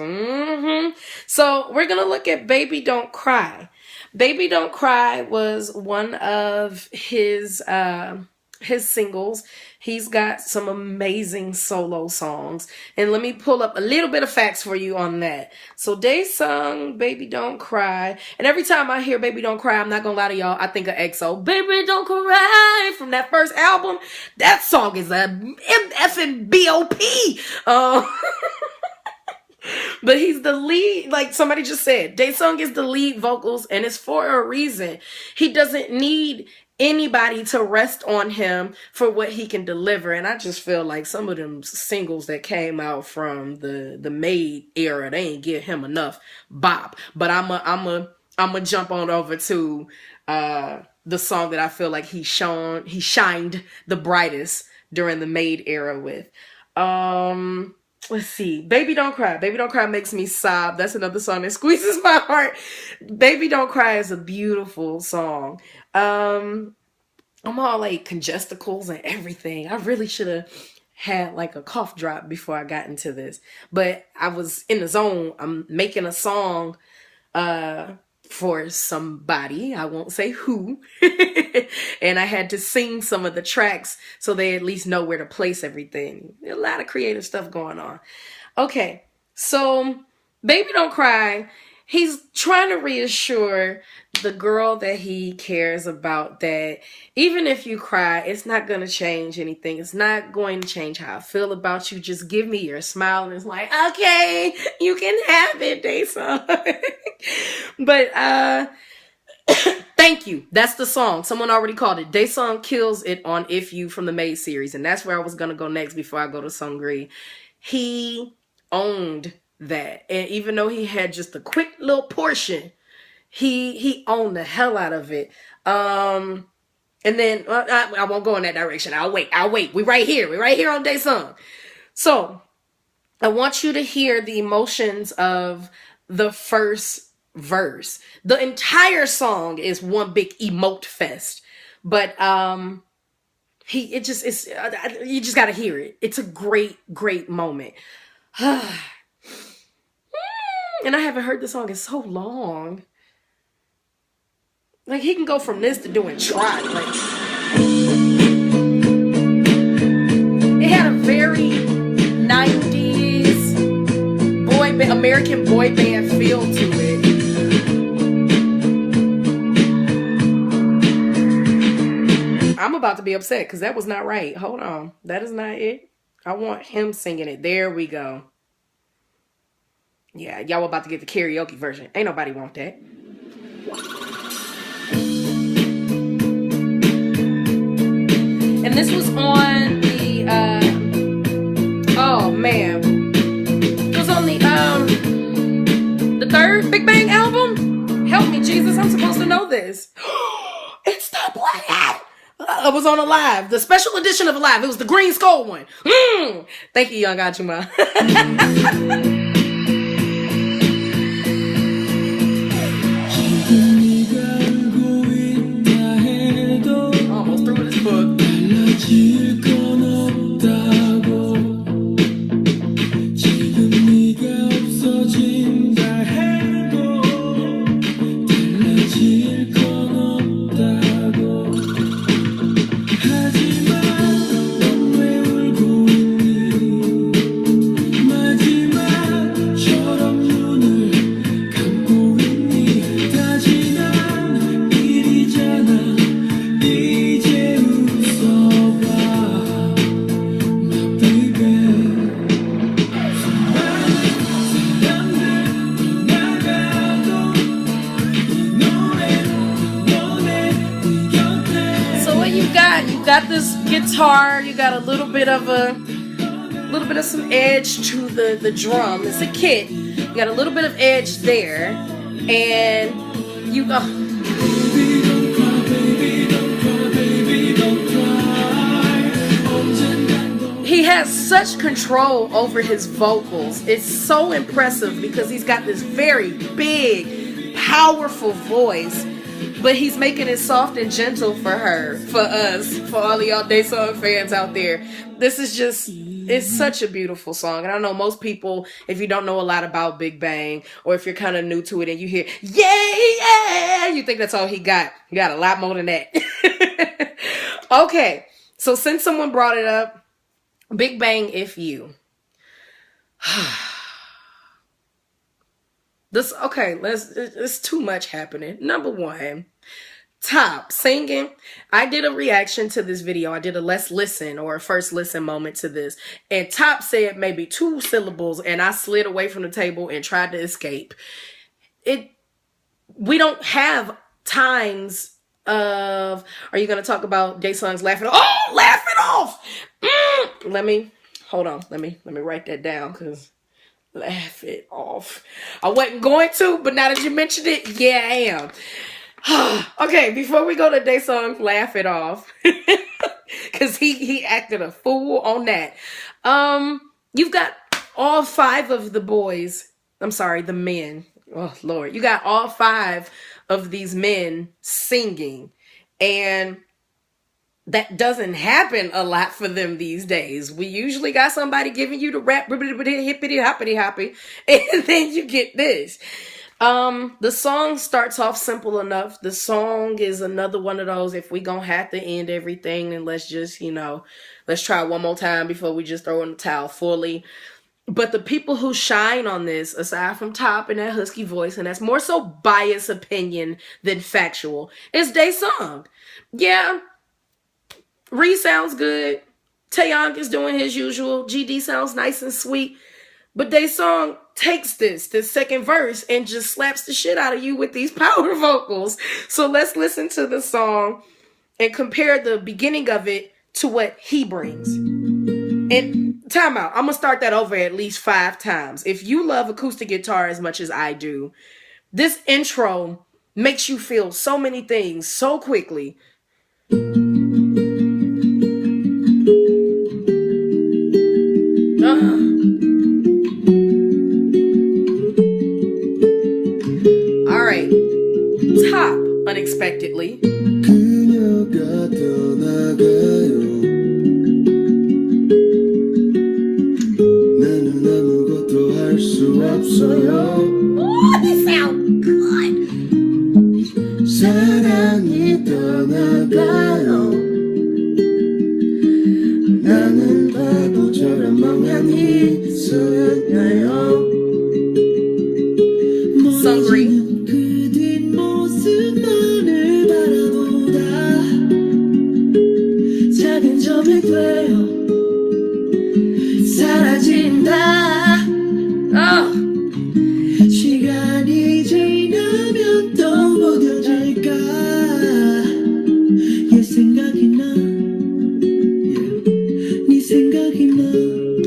So we're going to look at Baby Don't Cry. Baby Don't Cry was one of his singles. He's got some amazing solo songs. And let me pull up a little bit of facts for you on that. So Daesung, Baby Don't Cry. And every time I hear Baby Don't Cry, I'm not gonna lie to y'all, I think of EXO. Baby Don't Cry from that first album. That song is a effing B.O.P. But he's the lead, like somebody just said. Daesung is the lead vocals, and it's for a reason. He doesn't need anybody to rest on him for what he can deliver. And I just feel like some of them singles that came out from the Made era, they ain't give him enough bop. But I'm a jump on over to the song that I feel like he shined the brightest during the Made era with. Let's see. Baby Don't Cry. Baby Don't Cry makes me sob. That's another song that squeezes my heart. Baby Don't Cry is a beautiful song. I'm all like congesticles and everything. I really should have had like a cough drop before I got into this. But I was in the zone. I'm making a song for somebody. I won't say who. And I had to sing some of the tracks so they at least know where to place everything. A lot of creative stuff going on. Okay, so Baby Don't Cry, he's trying to reassure the girl that he cares about that even if you cry, it's not going to change anything. It's not going to change how I feel about you. Just give me your smile. And it's like, okay, you can have it, Daesung. But Thank You. That's the song. Someone already called it. Daesung kills it on If You from the Made series. And that's where I was going to go next before I go to Seungri. He owned that. And even though he had just a quick little portion, he owned the hell out of it. And then I won't go in that direction. I'll wait. We're right here on Daesung. So I want you to hear the emotions of the first verse. The entire song is one big emote fest, but you just gotta hear it. It's a great moment. And I haven't heard the song in so long. Like, he can go from this to doing Trot. Like, it had a very 90s American boy band feel to it. I'm about to be upset because that was not right. Hold on. That is not it. I want him singing it. There we go. Yeah, y'all about to get the karaoke version. Ain't nobody want that. And this was on the, oh man. It was on the third Big Bang album. Help me, Jesus. I'm supposed to know this. It's the Black. It was on a live, the special edition of a live. It was the Green Skull one. Thank you, Young Achuma. Almost through this book. Got this guitar, you got a little bit of some edge to the drum. It's a kit. You got a little bit of edge there, and you go. He has such control over his vocals. It's so impressive because he's got this very big, powerful voice. But he's making it soft and gentle for her, for us, for all of y'all Daesung fans out there. This is just, it's such a beautiful song. And I know most people, if you don't know a lot about Big Bang, or if you're kind of new to it and you hear, yeah, you think that's all he got. He got a lot more than that. Okay, so since someone brought it up, Big Bang If You. It's too much happening. Number one, Top singing. I did a reaction to this video. I did a let's listen or a first listen moment to this. And Top said maybe 2 syllables and I slid away from the table and tried to escape. We don't have times of, are you going to talk about Daesung's laughing? Oh, laugh it off. Hold on. Let me write that down because laugh it off. I wasn't going to, but now that you mentioned it, yeah, I am. Okay, before we go to Daesung, laugh it off. Because he acted a fool on that. You've got all 5 of the boys. I'm sorry, the men. Oh, Lord. You got all 5 of these men singing. And that doesn't happen a lot for them these days. We usually got somebody giving you the rap, hippity hoppity hoppy, and then you get this. The song starts off simple enough. The song is another one of those, if we gonna have to end everything, then let's just, let's try one more time before we just throw in the towel fully. But the people who shine on this, aside from Top and that husky voice, and that's more so biased opinion than factual, is Daesung. Yeah, Ree sounds good. Taeyong is doing his usual. GD sounds nice and sweet. But Daesung takes this second verse and just slaps the shit out of you with these power vocals. So let's listen to the song and compare the beginning of it to what he brings. And time out. I'm going to start that over at least 5 times. If you love acoustic guitar as much as I do, this intro makes you feel so many things so quickly. All right, Top, unexpectedly. Oh, he sounds good. 사랑이 떠나가요. 나는 바보처럼 멍하니 있어야요. Sungri. 그뒷 모습만을 바라보다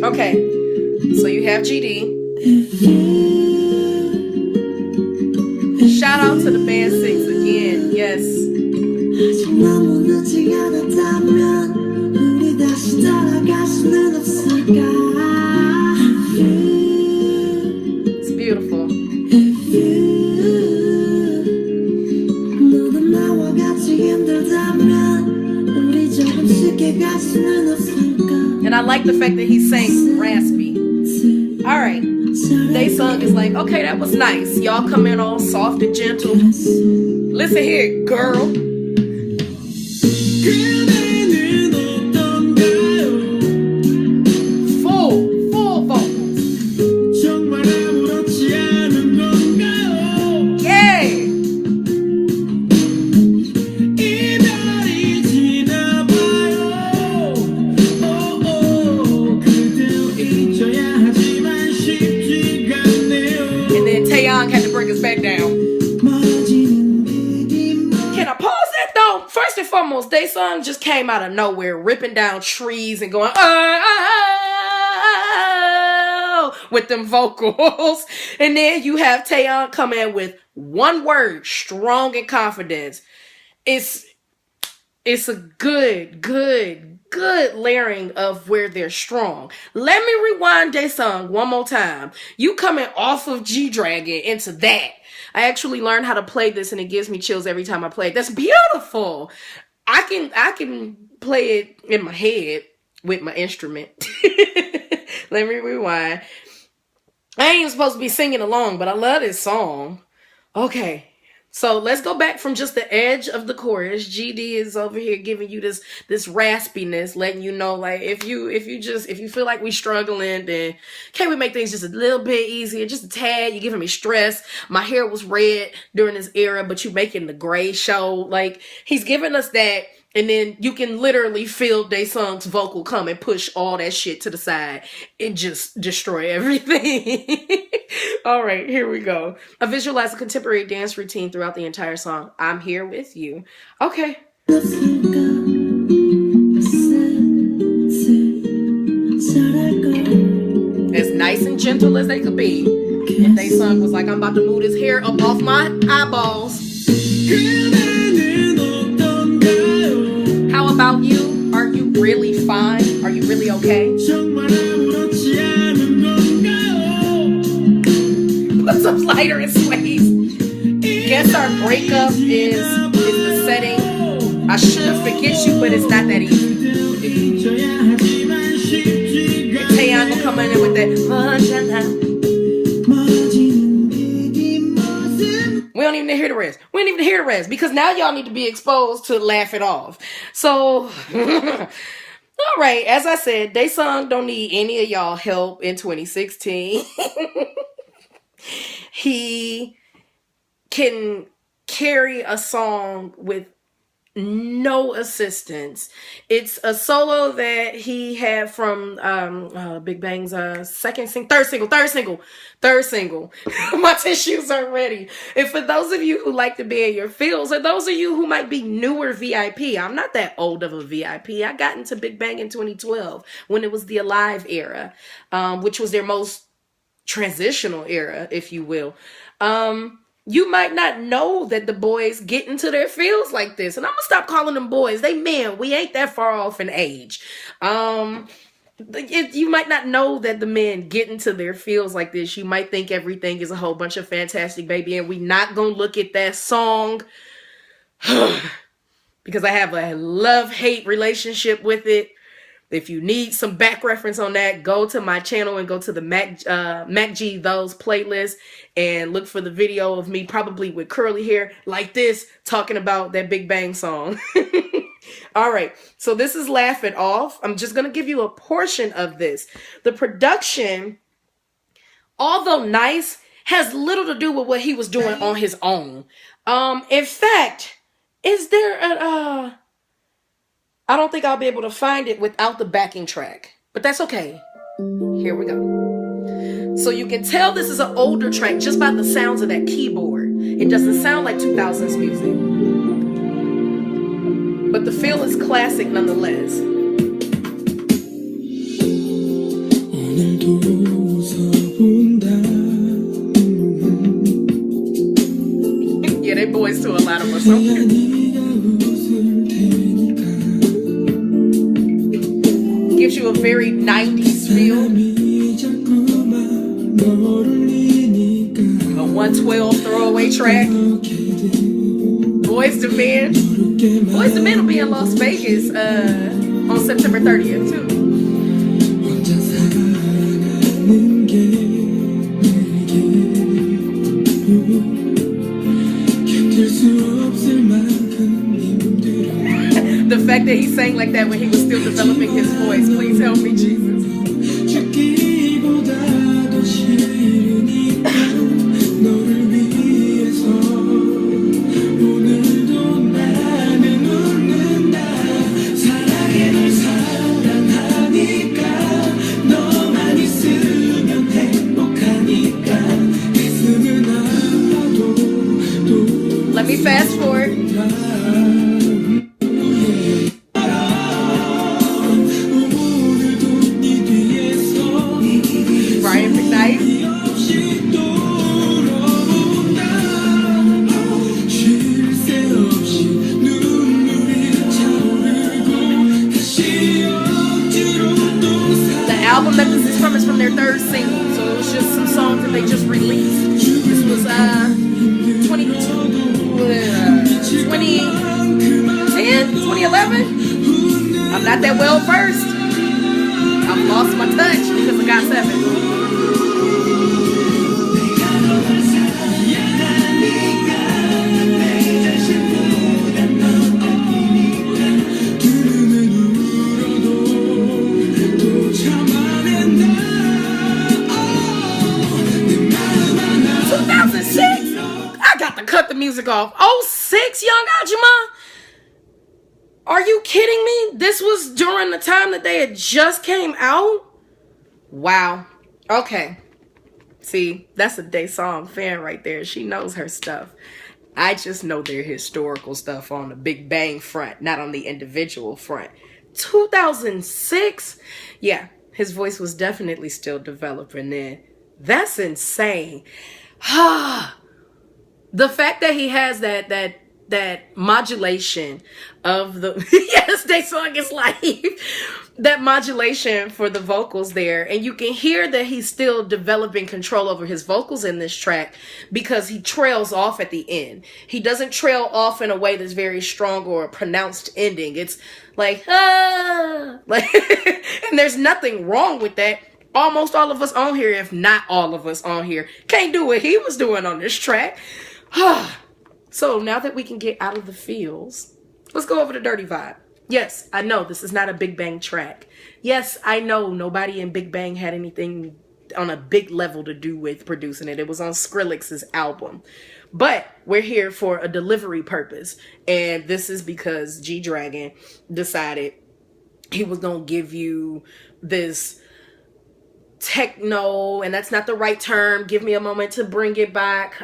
Okay, so you have GD. Shout out to the Band 6 again. Yes. It's beautiful. And I like the fact that he sang raspy. All right. Daesung is like, okay, that was nice. Y'all come in all soft and gentle. Listen here, girl. Full vocals. Yeah. And then Taeyong had to bring us back down. Can I pause that though? First and foremost, Daesung just came out of nowhere, ripping down trees and going, oh, with them vocals. And then you have Taeyong come in with one word, strong and confidence. It's a good layering of where they're strong. Let me rewind Daesung one more time. You coming off of G-Dragon into that. I actually learned how to play this and it gives me chills every time I play it. That's beautiful. I can play it in my head with my instrument. Let me rewind. I ain't even supposed to be singing along, but I love this song. Okay. So let's go back from just the edge of the chorus. GD is over here giving you this raspiness, letting you know, like, if you feel like we struggling, then can we make things just a little bit easier, just a tad? You're giving me stress. My hair was red during this era, but you making the gray show. Like, he's giving us that. And then you can literally feel Daesung's vocal come and push all that shit to the side and just destroy everything. All right, here we go. I visualize a contemporary dance routine throughout the entire song. I'm here with you. Okay. As nice and gentle as they could be. And Daesung was like, I'm about to move this hair up off my eyeballs. How about you? Are you really fine? Are you really okay? Put some lighter and sways. Guess our breakup is the setting. I should forget you, but it's not that easy. Taeyong will come in with that. We don't even hear the rest. We don't even hear the rest because now y'all need to be exposed to laugh it off. So, all right. As I said, Daesung don't need any of y'all help in 2016. He can carry a song with no assistance. It's a solo that he had from Big Bang's third single. My tissues are ready. And for those of you who like to be in your feels, or those of you who might be newer VIP, I'm not that old of a VIP. I got into Big Bang in 2012 when it was the Alive era, which was their most transitional era, if you will. You might not know that the boys get into their feels like this. And I'm gonna stop calling them boys. They men. We ain't that far off in age. You might not know that the men get into their feels like this. You might think everything is a whole bunch of Fantastic Baby, and we not gonna look at that song because I have a love-hate relationship with it. If you need some back reference on that, go to my channel and go to the Mac G Those playlist and look for the video of me probably with curly hair like this talking about that Big Bang song. All right, so this is Laugh It Off. I'm just going to give you a portion of this. The production, although nice, has little to do with what he was doing on his own. In fact, is there a... I don't think I'll be able to find it without the backing track, but that's okay. Here we go. So you can tell this is an older track just by the sounds of that keyboard. It doesn't sound like 2000s music, but the feel is classic nonetheless. 오늘도 웃어본다. Yeah, they boys to a lot of us. 내가 네가 웃을 테니까. Gives you a very 90s feel. 사람이 자꾸만 너를 잊으니까. A 112 throwaway track. Boys to Men. Boys to Men will be in Las Vegas on September 30th too. 혼자 살아가는 게 내게 견딜 수 없을 만큼 힘들어. The fact that he sang like that when he was still developing his voice. Please help me, Jesus. 죽기보다도 싫으니까 너를 위해서 오늘도 나는 웃는다. 사랑해 널 사랑하니까 너만 있으면 행복하니까 가슴은 아파도 또 Let me fast forward. Brian McKnight. The album that this is from their third single, so it was just some songs that they just released. This was 2010, 2011. I'm not that well versed. I've lost my touch because I got 7. 2006. I got to cut the music off. 06, Young Ajima. Are you kidding me? This was during the time that they had just came out? Wow. Okay. See, that's a Daesung fan right there. She knows her stuff. I just know their historical stuff on the Big Bang front, not on the individual front. 2006? Yeah, his voice was definitely still developing then. That's insane. The fact that he has that modulation of the yes, Daesung is live. That modulation for the vocals there, and you can hear that he's still developing control over his vocals in this track because he trails off at the end. He doesn't trail off in a way that's very strong or a pronounced ending. It's like like and there's nothing wrong with that. Almost all of us on here, if not all of us on here, can't do what he was doing on this track. So now that we can get out of the feels, let's go over to Dirty Vibe. Yes, I know this is not a Big Bang track. Yes, I know nobody in Big Bang had anything on a big level to do with producing it. It was on Skrillex's album. But we're here for a delivery purpose. And this is because G-Dragon decided he was going to give you this techno, and that's not the right term. Give me a moment to bring it back.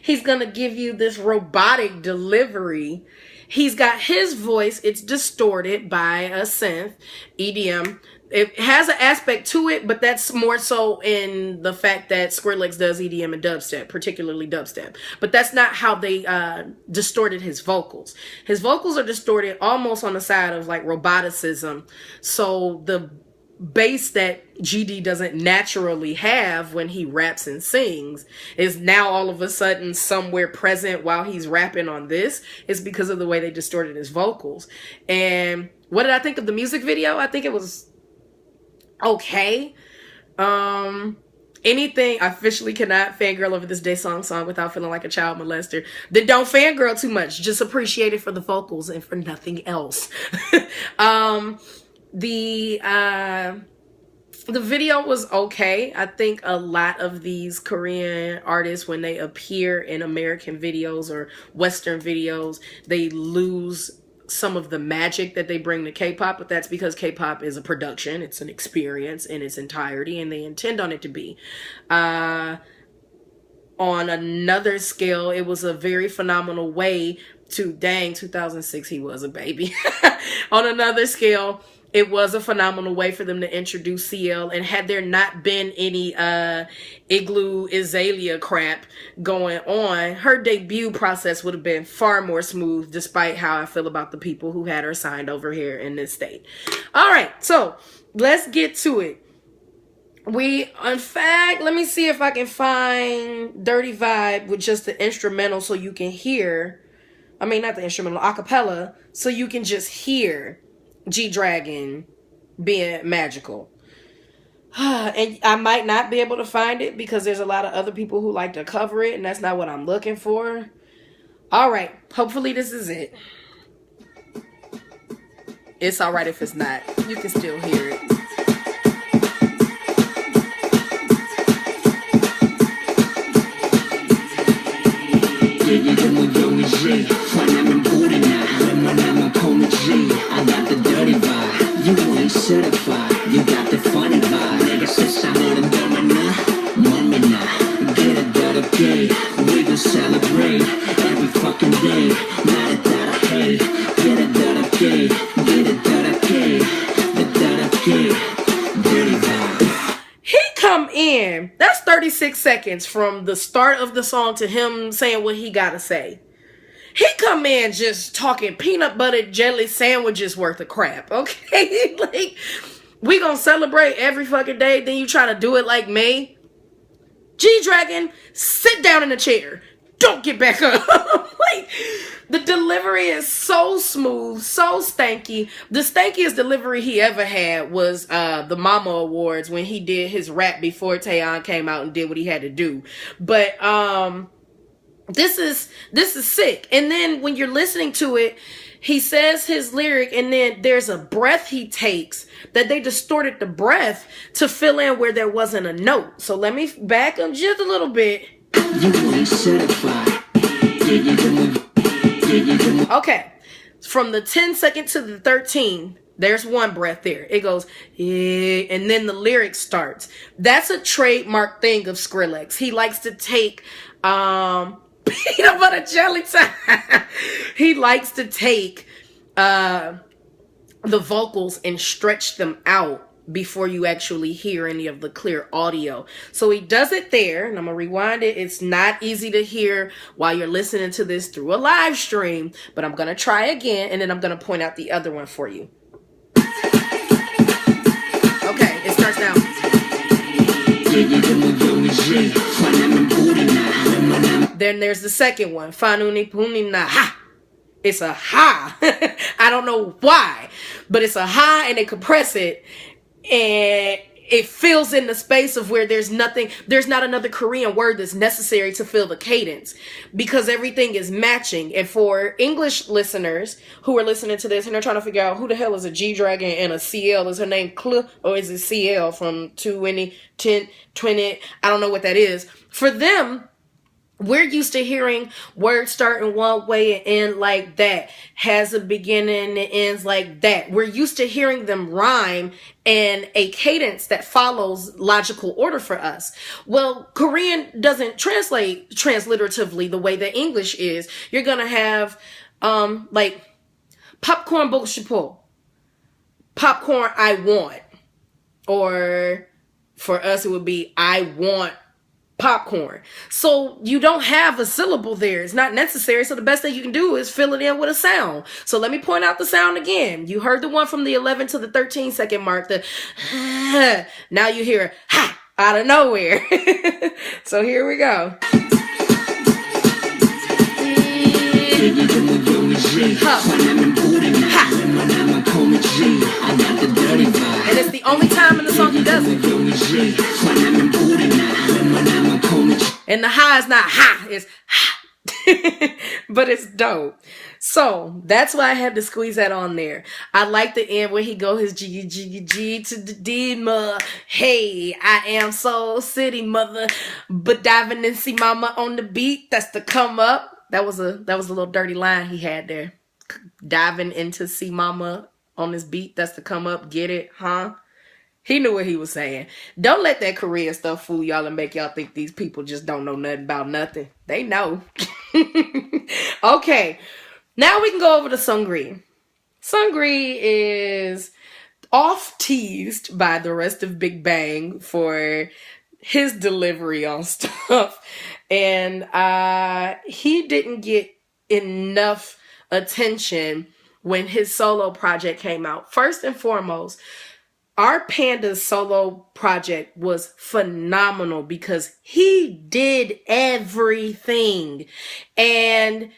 He's going to give you this robotic delivery. He's got his voice. It's distorted by a synth, EDM. It has an aspect to it, but that's more so in the fact that Skrillex does EDM and dubstep, particularly dubstep. But that's not how they distorted his vocals. His vocals are distorted almost on the side of like roboticism. So the bass that GD doesn't naturally have when he raps and sings is now all of a sudden somewhere present while he's rapping on this. It's because of the way they distorted his vocals. And what did I think of the music video? I think it was okay. Anything, I officially cannot fangirl over this Daesung song without feeling like a child molester. Then don't fangirl too much. Just appreciate it for the vocals and for nothing else. The video was okay. I think a lot of these Korean artists, when they appear in American videos or Western videos, they lose some of the magic that they bring to K-pop, but that's because K-pop is a production. It's an experience in its entirety, and they intend on it to be. On another scale, it was a very phenomenal way to, dang, 2006, he was a baby. On another scale, it was a phenomenal way for them to introduce CL. And had there not been any Igloo Azalea crap going on, her debut process would have been far more smooth, despite how I feel about the people who had her signed over here in this state. All right, so let's get to it. In fact, let me see if I can find Dirty Vibe with just the instrumental so you can hear. I mean, not the instrumental, acapella, so you can just hear G-Dragon being magical. And I might not be able to find it because there's a lot of other people who like to cover it, and that's not what I'm looking for. All right, hopefully this is it. It's all right if it's not. You can still hear it. I got the dirty vibe. You ain't certified. You got the funny vibe. Nigga, since I let him go, mommy now. Get a dirty day. We gon' celebrate every fucking day. Not a dirty day. Get a dirty day. Get a dirty day. The dirty day. Dirty vibe. He come in. That's 36 seconds from the start of the song to him saying what he gotta say. He come in just talking peanut butter jelly sandwiches worth of crap, okay? Like, we gonna celebrate every fucking day, then you try to do it like me? G-Dragon, sit down in the chair. Don't get back up. Like, the delivery is so smooth, so stanky. The stankiest delivery he ever had was the Mama Awards when he did his rap before Taeyeon came out and did what he had to do. But, this is sick. And then when you're listening to it, he says his lyric and then there's a breath he takes that they distorted the breath to fill in where there wasn't a note. So let me back up just a little bit. Okay. From the 10 second to the 13, there's one breath there. It goes, yeah, and then the lyric starts. That's a trademark thing of Skrillex. He likes to take peanut butter jelly time. He likes to take the vocals and stretch them out before you actually hear any of the clear audio. So he does it there, and I'm gonna rewind it. It's not easy to hear while you're listening to this through a live stream, but I'm gonna try again, and then I'm gonna point out the other one for you. Okay, it starts now. Then there's the second one. Fanuni punina ha. It's a ha. I don't know why, but it's a ha, and they compress it, and it fills in the space of where there's not another Korean word that's necessary to fill the cadence because everything is matching. And for English listeners who are listening to this and they're trying to figure out who the hell is a G-Dragon and a CL, is her name Cl or is it CL from 20, 10, 20? I don't know what that is. For them, we're used to hearing words starting one way and end like that, has a beginning and ends like that. We're used to hearing them rhyme and a cadence that follows logical order for us. Well, Korean doesn't translate transliteratively the way that English is. You're gonna have like popcorn bogo 싶어, popcorn I want, or for us it would be I want popcorn. So you don't have a syllable there. It's not necessary. So the best thing you can do is fill it in with a sound. So let me point out the sound again. You heard the one from the 11 to the 13 second mark. The now you hear ha out of nowhere. So here we go. And it's the only time in the song he does it. And the ha is not ha, it's ha. But it's dope. So that's why I had to squeeze that on there. I like the end where he go his G to the D ma. Hey, I am Soul City mother, but diving and see mama on the beat. That's the come up. That was a little dirty line he had there. Diving into see mama on this beat. That's the come up. Get it, huh? He knew what he was saying. Don't let that Korean stuff fool y'all and make y'all think these people just don't know nothing about nothing. They know. Okay. Now we can go over to Sungri. Sungri is off teased by the rest of Big Bang for his delivery on stuff. And he didn't get enough attention when his solo project came out. First and foremost, our Panda's solo project was phenomenal because he did everything. And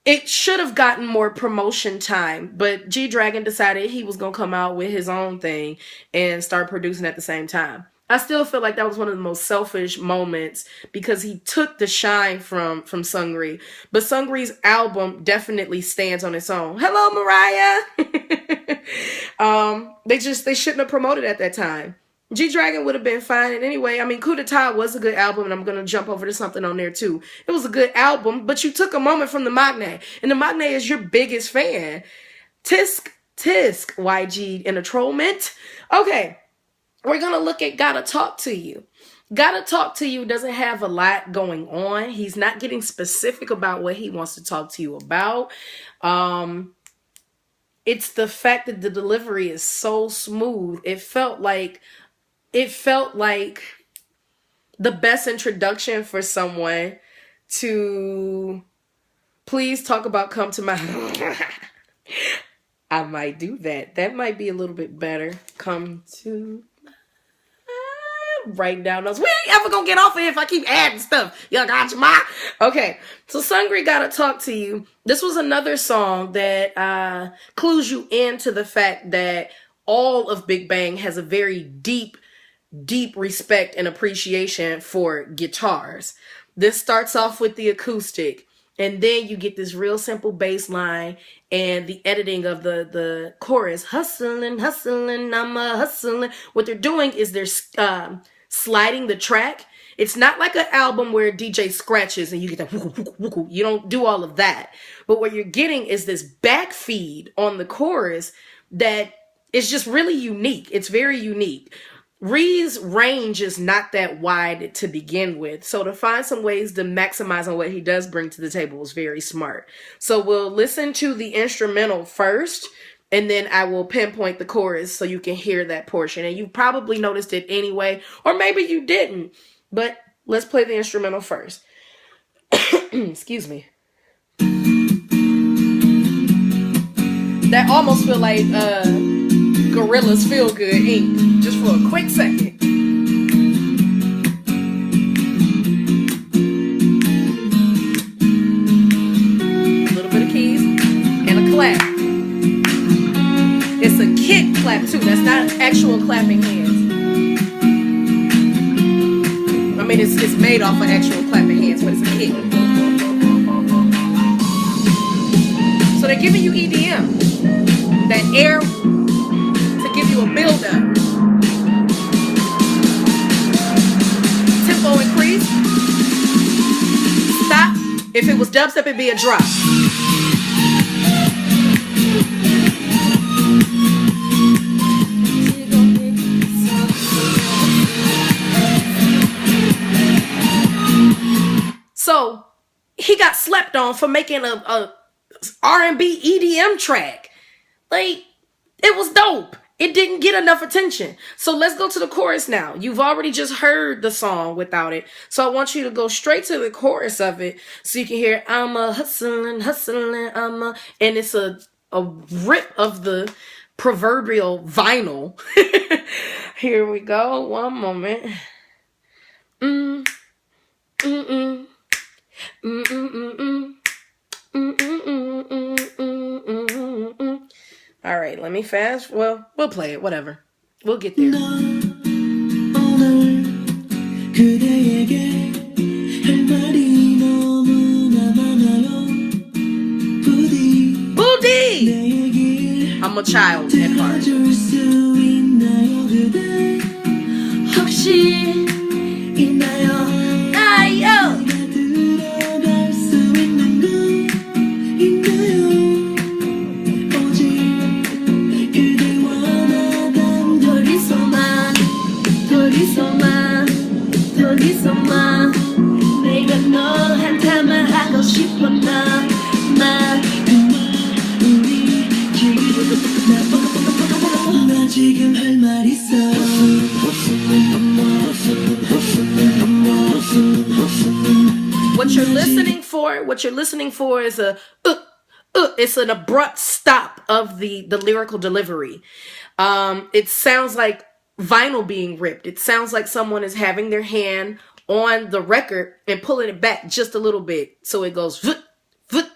it should have gotten more promotion time, but G-Dragon decided he was going to come out with his own thing and start producing at the same time. I still feel like that was one of the most selfish moments because he took the shine from Seungri. But Seungri's album definitely stands on its own. Hello, Mariah! They shouldn't have promoted at that time. G-Dragon would have been fine. And anyway, I mean, Coup d'etat was a good album, and I'm going to jump over to something on there too. It was a good album, but you took a moment from the Magne, and the Magne is your biggest fan. Tisk, YG in a troll mint. Okay, we're going to look at Gotta Talk to You. Gotta Talk to You doesn't have a lot going on. He's not getting specific about what he wants to talk to you about. It's the fact that the delivery is so smooth. It felt like the best introduction for someone to please talk about come to my I might do that. That might be a little bit better. Come to writing down notes. We ain't ever gonna get off of here if I keep adding stuff. Y'all got your mind? Okay, so Seungri Gotta Talk to You. This was another song that clues you into the fact that all of Big Bang has a very deep respect and appreciation for guitars. This starts off with the acoustic, and then you get this real simple bass line and the editing of the chorus. Hustling, I'm a hustling. What they're doing is they're sliding the track. It's not like an album where DJ scratches and you get that woo-hoo. You don't do all of that. But what you're getting is this back feed on the chorus that is just really unique. It's very unique. Ree's range is not that wide to begin with. So to find some ways to maximize on what he does bring to the table is very smart. So we'll listen to the instrumental first, and then I will pinpoint the chorus so you can hear that portion. And you probably noticed it anyway, or maybe you didn't. But let's play the instrumental first. Excuse me. That almost feel like Gorilla's Feel Good Inc. Just for a quick second. A little bit of keys and a clap. It's a kick clap too. That's not actual clapping hands. I mean, it's made off of actual clapping hands, but it's a kick. So they're giving you EDM. That air to give you a build-up. Tempo increase. Stop. If it was dubstep, it'd be a drop. So he got slept on for making a R&B EDM track. Like, it was dope. It didn't get enough attention. So let's go to the chorus now. You've already just heard the song without it. So I want you to go straight to the chorus of it so you can hear, I'm a hustling, and it's a rip of the proverbial vinyl. Here we go. One moment. All right, let me fast. Well, we'll play it. Whatever. We'll get there. Booty! I'm a child at heart. 혹시 있나요? 나요. 내가 너한테만 하고 싶어 나만 우리 지금 할 말 있어. What you're listening for is it's an abrupt stop of the lyrical delivery. It sounds like vinyl being ripped. It sounds like someone is having their hand on the record and pulling it back just a little bit. So it goes, vut, vut.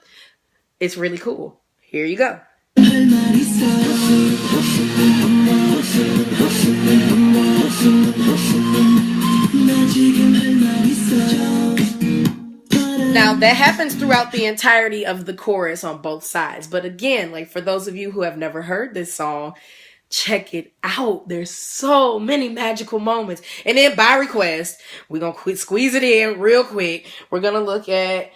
It's really cool. Here you go. Now that happens throughout the entirety of the chorus on both sides. But again, like for those of you who have never heard this song, check it out. There's so many magical moments. And then by request, we're going to squeeze it in real quick. We're going to look at,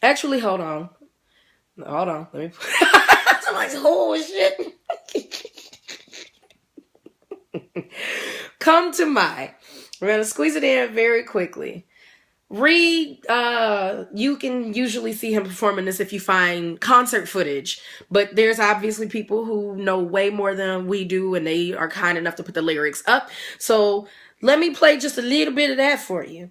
actually, hold on. Let me, somebody's, oh shit. Come to My. We're going to squeeze it in very quickly. You can usually see him performing this if you find concert footage, but there's obviously people who know way more than we do, and they are kind enough to put the lyrics up. So let me play just a little bit of that for you.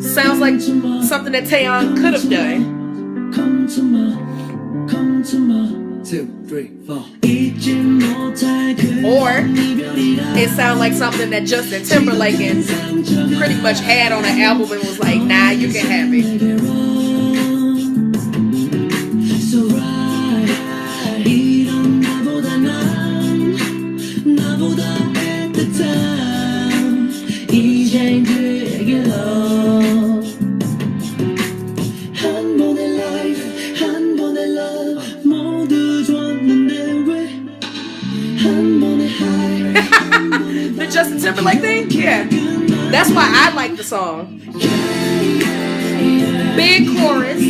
Sounds like something that Taeyeon could have done. 2, 3, 4. Or it sounds like something that Justin Timberlake pretty much had on an album and was like, nah, you can have it. The Justin Timberlake thing? Yeah. That's why I like the song. Big chorus.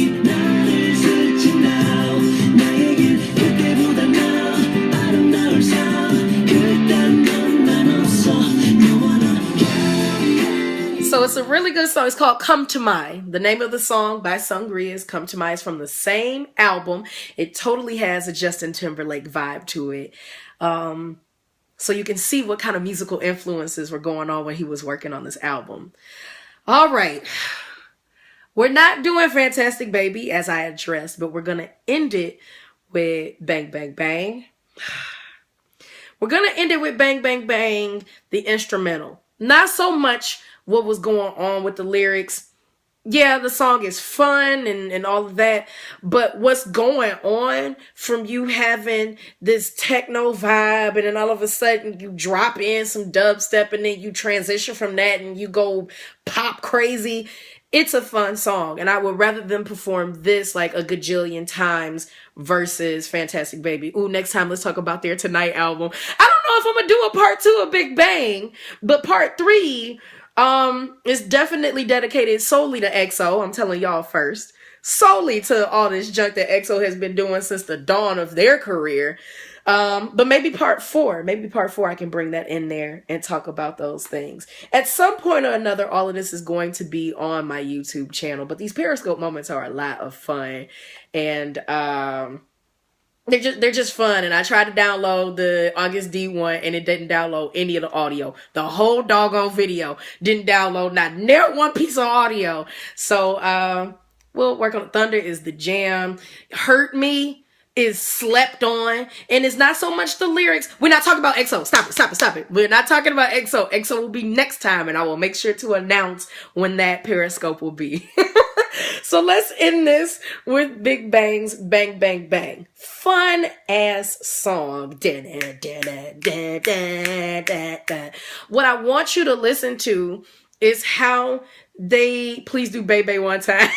So it's a really good song. It's called Come to My. The name of the song by Seungri is Come to My. It's from the same album. It totally has a Justin Timberlake vibe to it. So you can see what kind of musical influences were going on when he was working on this album. All right. We're not doing Fantastic Baby as I addressed, but we're going to end it with Bang Bang Bang. We're going to end it with Bang Bang Bang, the instrumental. Not so much what was going on with the lyrics. Yeah, the song is fun and all of that, but what's going on from you having this techno vibe and then all of a sudden you drop in some dubstep and then you transition from that and you go pop crazy. It's a fun song, and I would rather them perform this like a gajillion times versus Fantastic Baby. Ooh, next time let's talk about their Tonight album. I don't know if I'm gonna do a part 2 of Big Bang, but part 3 is definitely dedicated solely to EXO. I'm telling y'all first. Solely to all this junk that EXO has been doing since the dawn of their career. But maybe part 4 I can bring that in there and talk about those things. At some point or another, all of this is going to be on my YouTube channel, but these Periscope moments are a lot of fun, and they're just fun. And I tried to download the August D one and it didn't download any of the audio. The whole doggone video didn't download not one piece of audio. So we'll work on it. Thunder is the jam. Hurt Me is slept on, and it's not so much the lyrics. We're not talking about EXO. Stop it. We're not talking about EXO. EXO will be next time, and I will make sure to announce when that Periscope will be. So let's end this with Big Bang's Bang Bang Bang. Fun ass song. What I want you to listen to is how they, please do Bay Bay one time.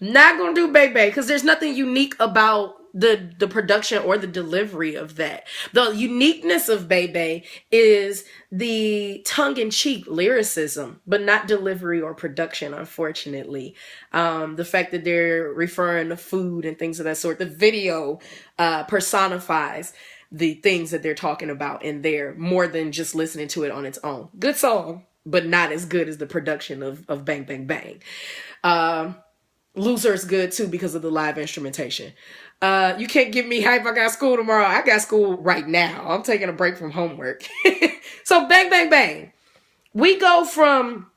Not gonna do Bay Bay because there's nothing unique about the production or the delivery of that. The uniqueness of Bay Bay is the tongue-in-cheek lyricism, but not delivery or production, unfortunately. The fact that they're referring to food and things of that sort. The video personifies the things that they're talking about in there more than just listening to it on its own. Good song, but not as good as the production of Bang Bang Bang. Loser is good too because of the live instrumentation. You can't give me hype. I got school tomorrow. I got school right now. I'm taking a break from homework. So bang, bang, bang. We go from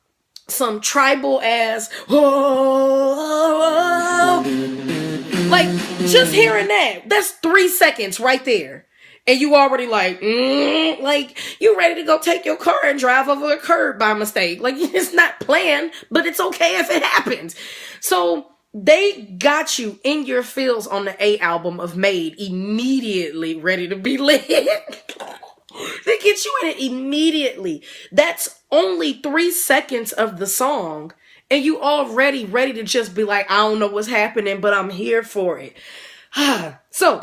some tribal ass, like just hearing that's 3 seconds right there. And you already like you ready to go take your car and drive over a curb by mistake. Like, it's not planned, but it's okay if it happens. So they got you in your feels on the A album of Made, immediately ready to be lit. They get you in it immediately. That's only 3 seconds of the song, and you already ready to just be like, I don't know what's happening, but I'm here for it. So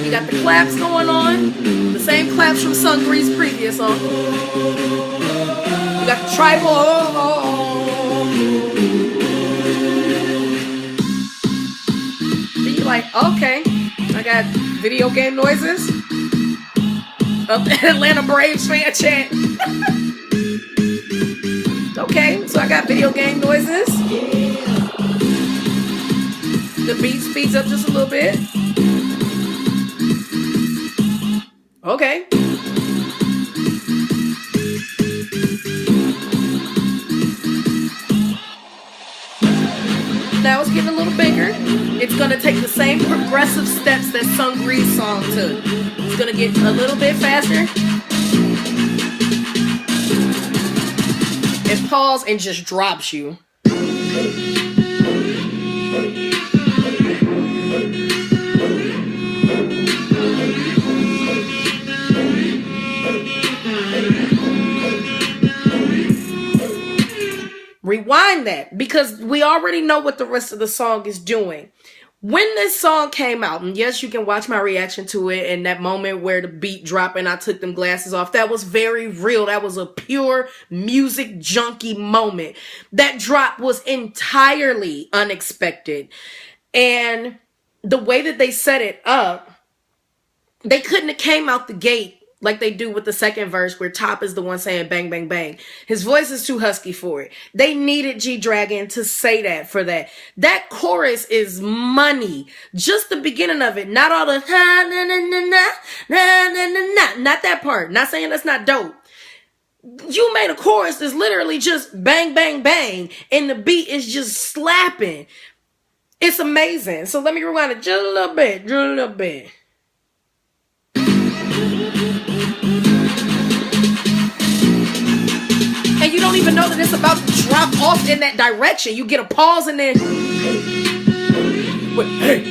you got the claps going on, the same claps from Sungree's previous song. You got the tribal. Then you're like, okay, I got video game noises. Atlanta Braves fan chant. Okay, so I got video game noises. The beat speeds up just a little bit. Okay. Now it's getting a little bigger. It's going to take the same progressive steps that Sungree's song took. It's going to get a little bit faster. It pauses and just drops you. Rewind that, because we already know what the rest of the song is doing. When this song came out, and yes, you can watch my reaction to it, and that moment where the beat dropped and I took them glasses off, that was very real. That was a pure music junkie moment. That drop was entirely unexpected. And the way that they set it up, they couldn't have came out the gate like they do with the second verse, where Top is the one saying bang, bang, bang. His voice is too husky for it. They needed G-Dragon to say that for that. That chorus is money. Just the beginning of it. Not all the na na na na na na na na. Not that part. Not saying that's not dope. You made a chorus that's literally just bang, bang, bang. And the beat is just slapping. It's amazing. So let me rewind it just a little bit. Just a little bit. And you don't even know that it's about to drop off in that direction. You get a pause and then, hey,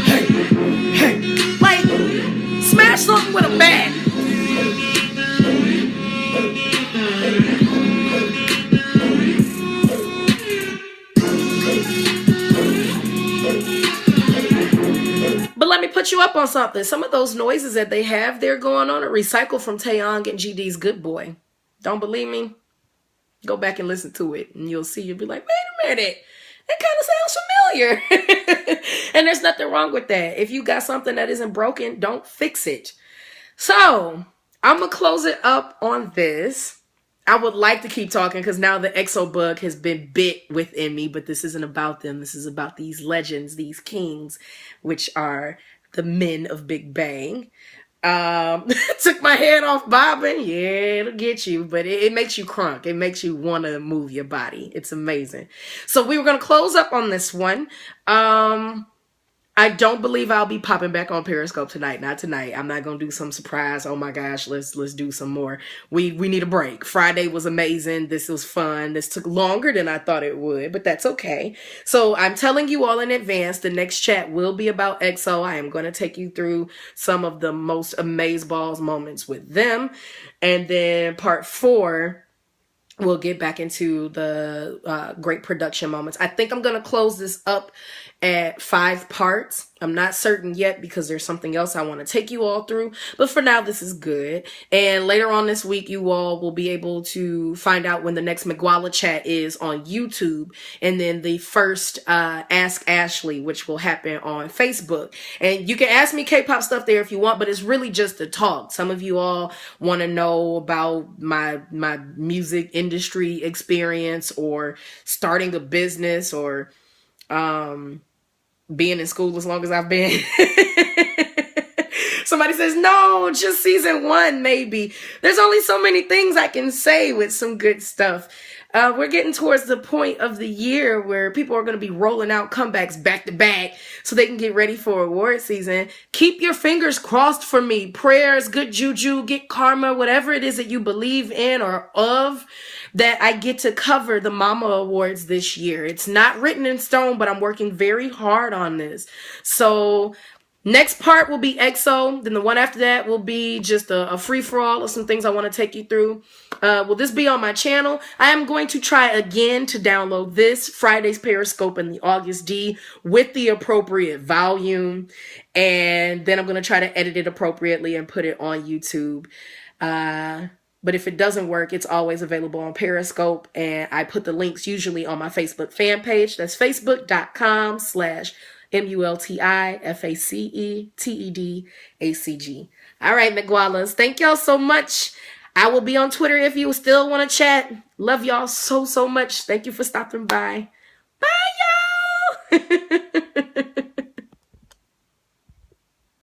hey, hey. Like, smash something with a bat. But let me put you up on something. Some of those noises that they have there going on are recycled from Taeyong and GD's Good Boy. Don't believe me? Go back and listen to it, and you'll see. You'll be like, wait a minute. That kind of sounds familiar. And there's nothing wrong with that. If you got something that isn't broken, don't fix it. So I'm going to close it up on this. I would like to keep talking because now the EXO bug has been bit within me, but this isn't about them. This is about these legends, these kings, which are the men of Big Bang. Took my head off bobbing. Yeah, it'll get you, but it makes you crunk. It makes you want to move your body. It's amazing. So we were going to close up on this one. I don't believe I'll be popping back on Periscope tonight. Not tonight. I'm not going to do some surprise. Oh my gosh, let's do some more. We need a break. Friday was amazing. This was fun. This took longer than I thought it would, but that's okay. So I'm telling you all in advance, the next chat will be about EXO. I am going to take you through some of the most amazeballs moments with them. And then part 4, we'll get back into the great production moments. I think I'm going to close this up at 5 parts. I'm not certain yet because there's something else I want to take you all through. But for now, this is good. And later on this week, you all will be able to find out when the next Miguala chat is on YouTube. And then the first Ask Ashley, which will happen on Facebook. And you can ask me K-pop stuff there if you want, but it's really just a talk. Some of you all want to know about my music industry experience, or starting a business, or being in school as long as I've been. Somebody says, no, just season 1, maybe. There's only so many things I can say with some good stuff. We're getting towards the point of the year where people are going to be rolling out comebacks back to back so they can get ready for award season. Keep your fingers crossed for me. Prayers, good juju, get karma, whatever it is that you believe in or of, that I get to cover the Mama Awards this year. It's not written in stone, but I'm working very hard on this. So next part will be EXO. Then the one after that will be just a free-for-all of some things I want to take you through. Will this be on my channel? I am going to try again to download this Friday's Periscope and the August D with the appropriate volume. And then I'm going to try to edit it appropriately and put it on YouTube. But if it doesn't work, it's always available on Periscope. And I put the links usually on my Facebook fan page. That's facebook.com/MULTIFACETEDACG. All right, Migualas. Thank y'all so much. I will be on Twitter if you still want to chat. Love y'all so much. Thank you for stopping by. Bye, y'all.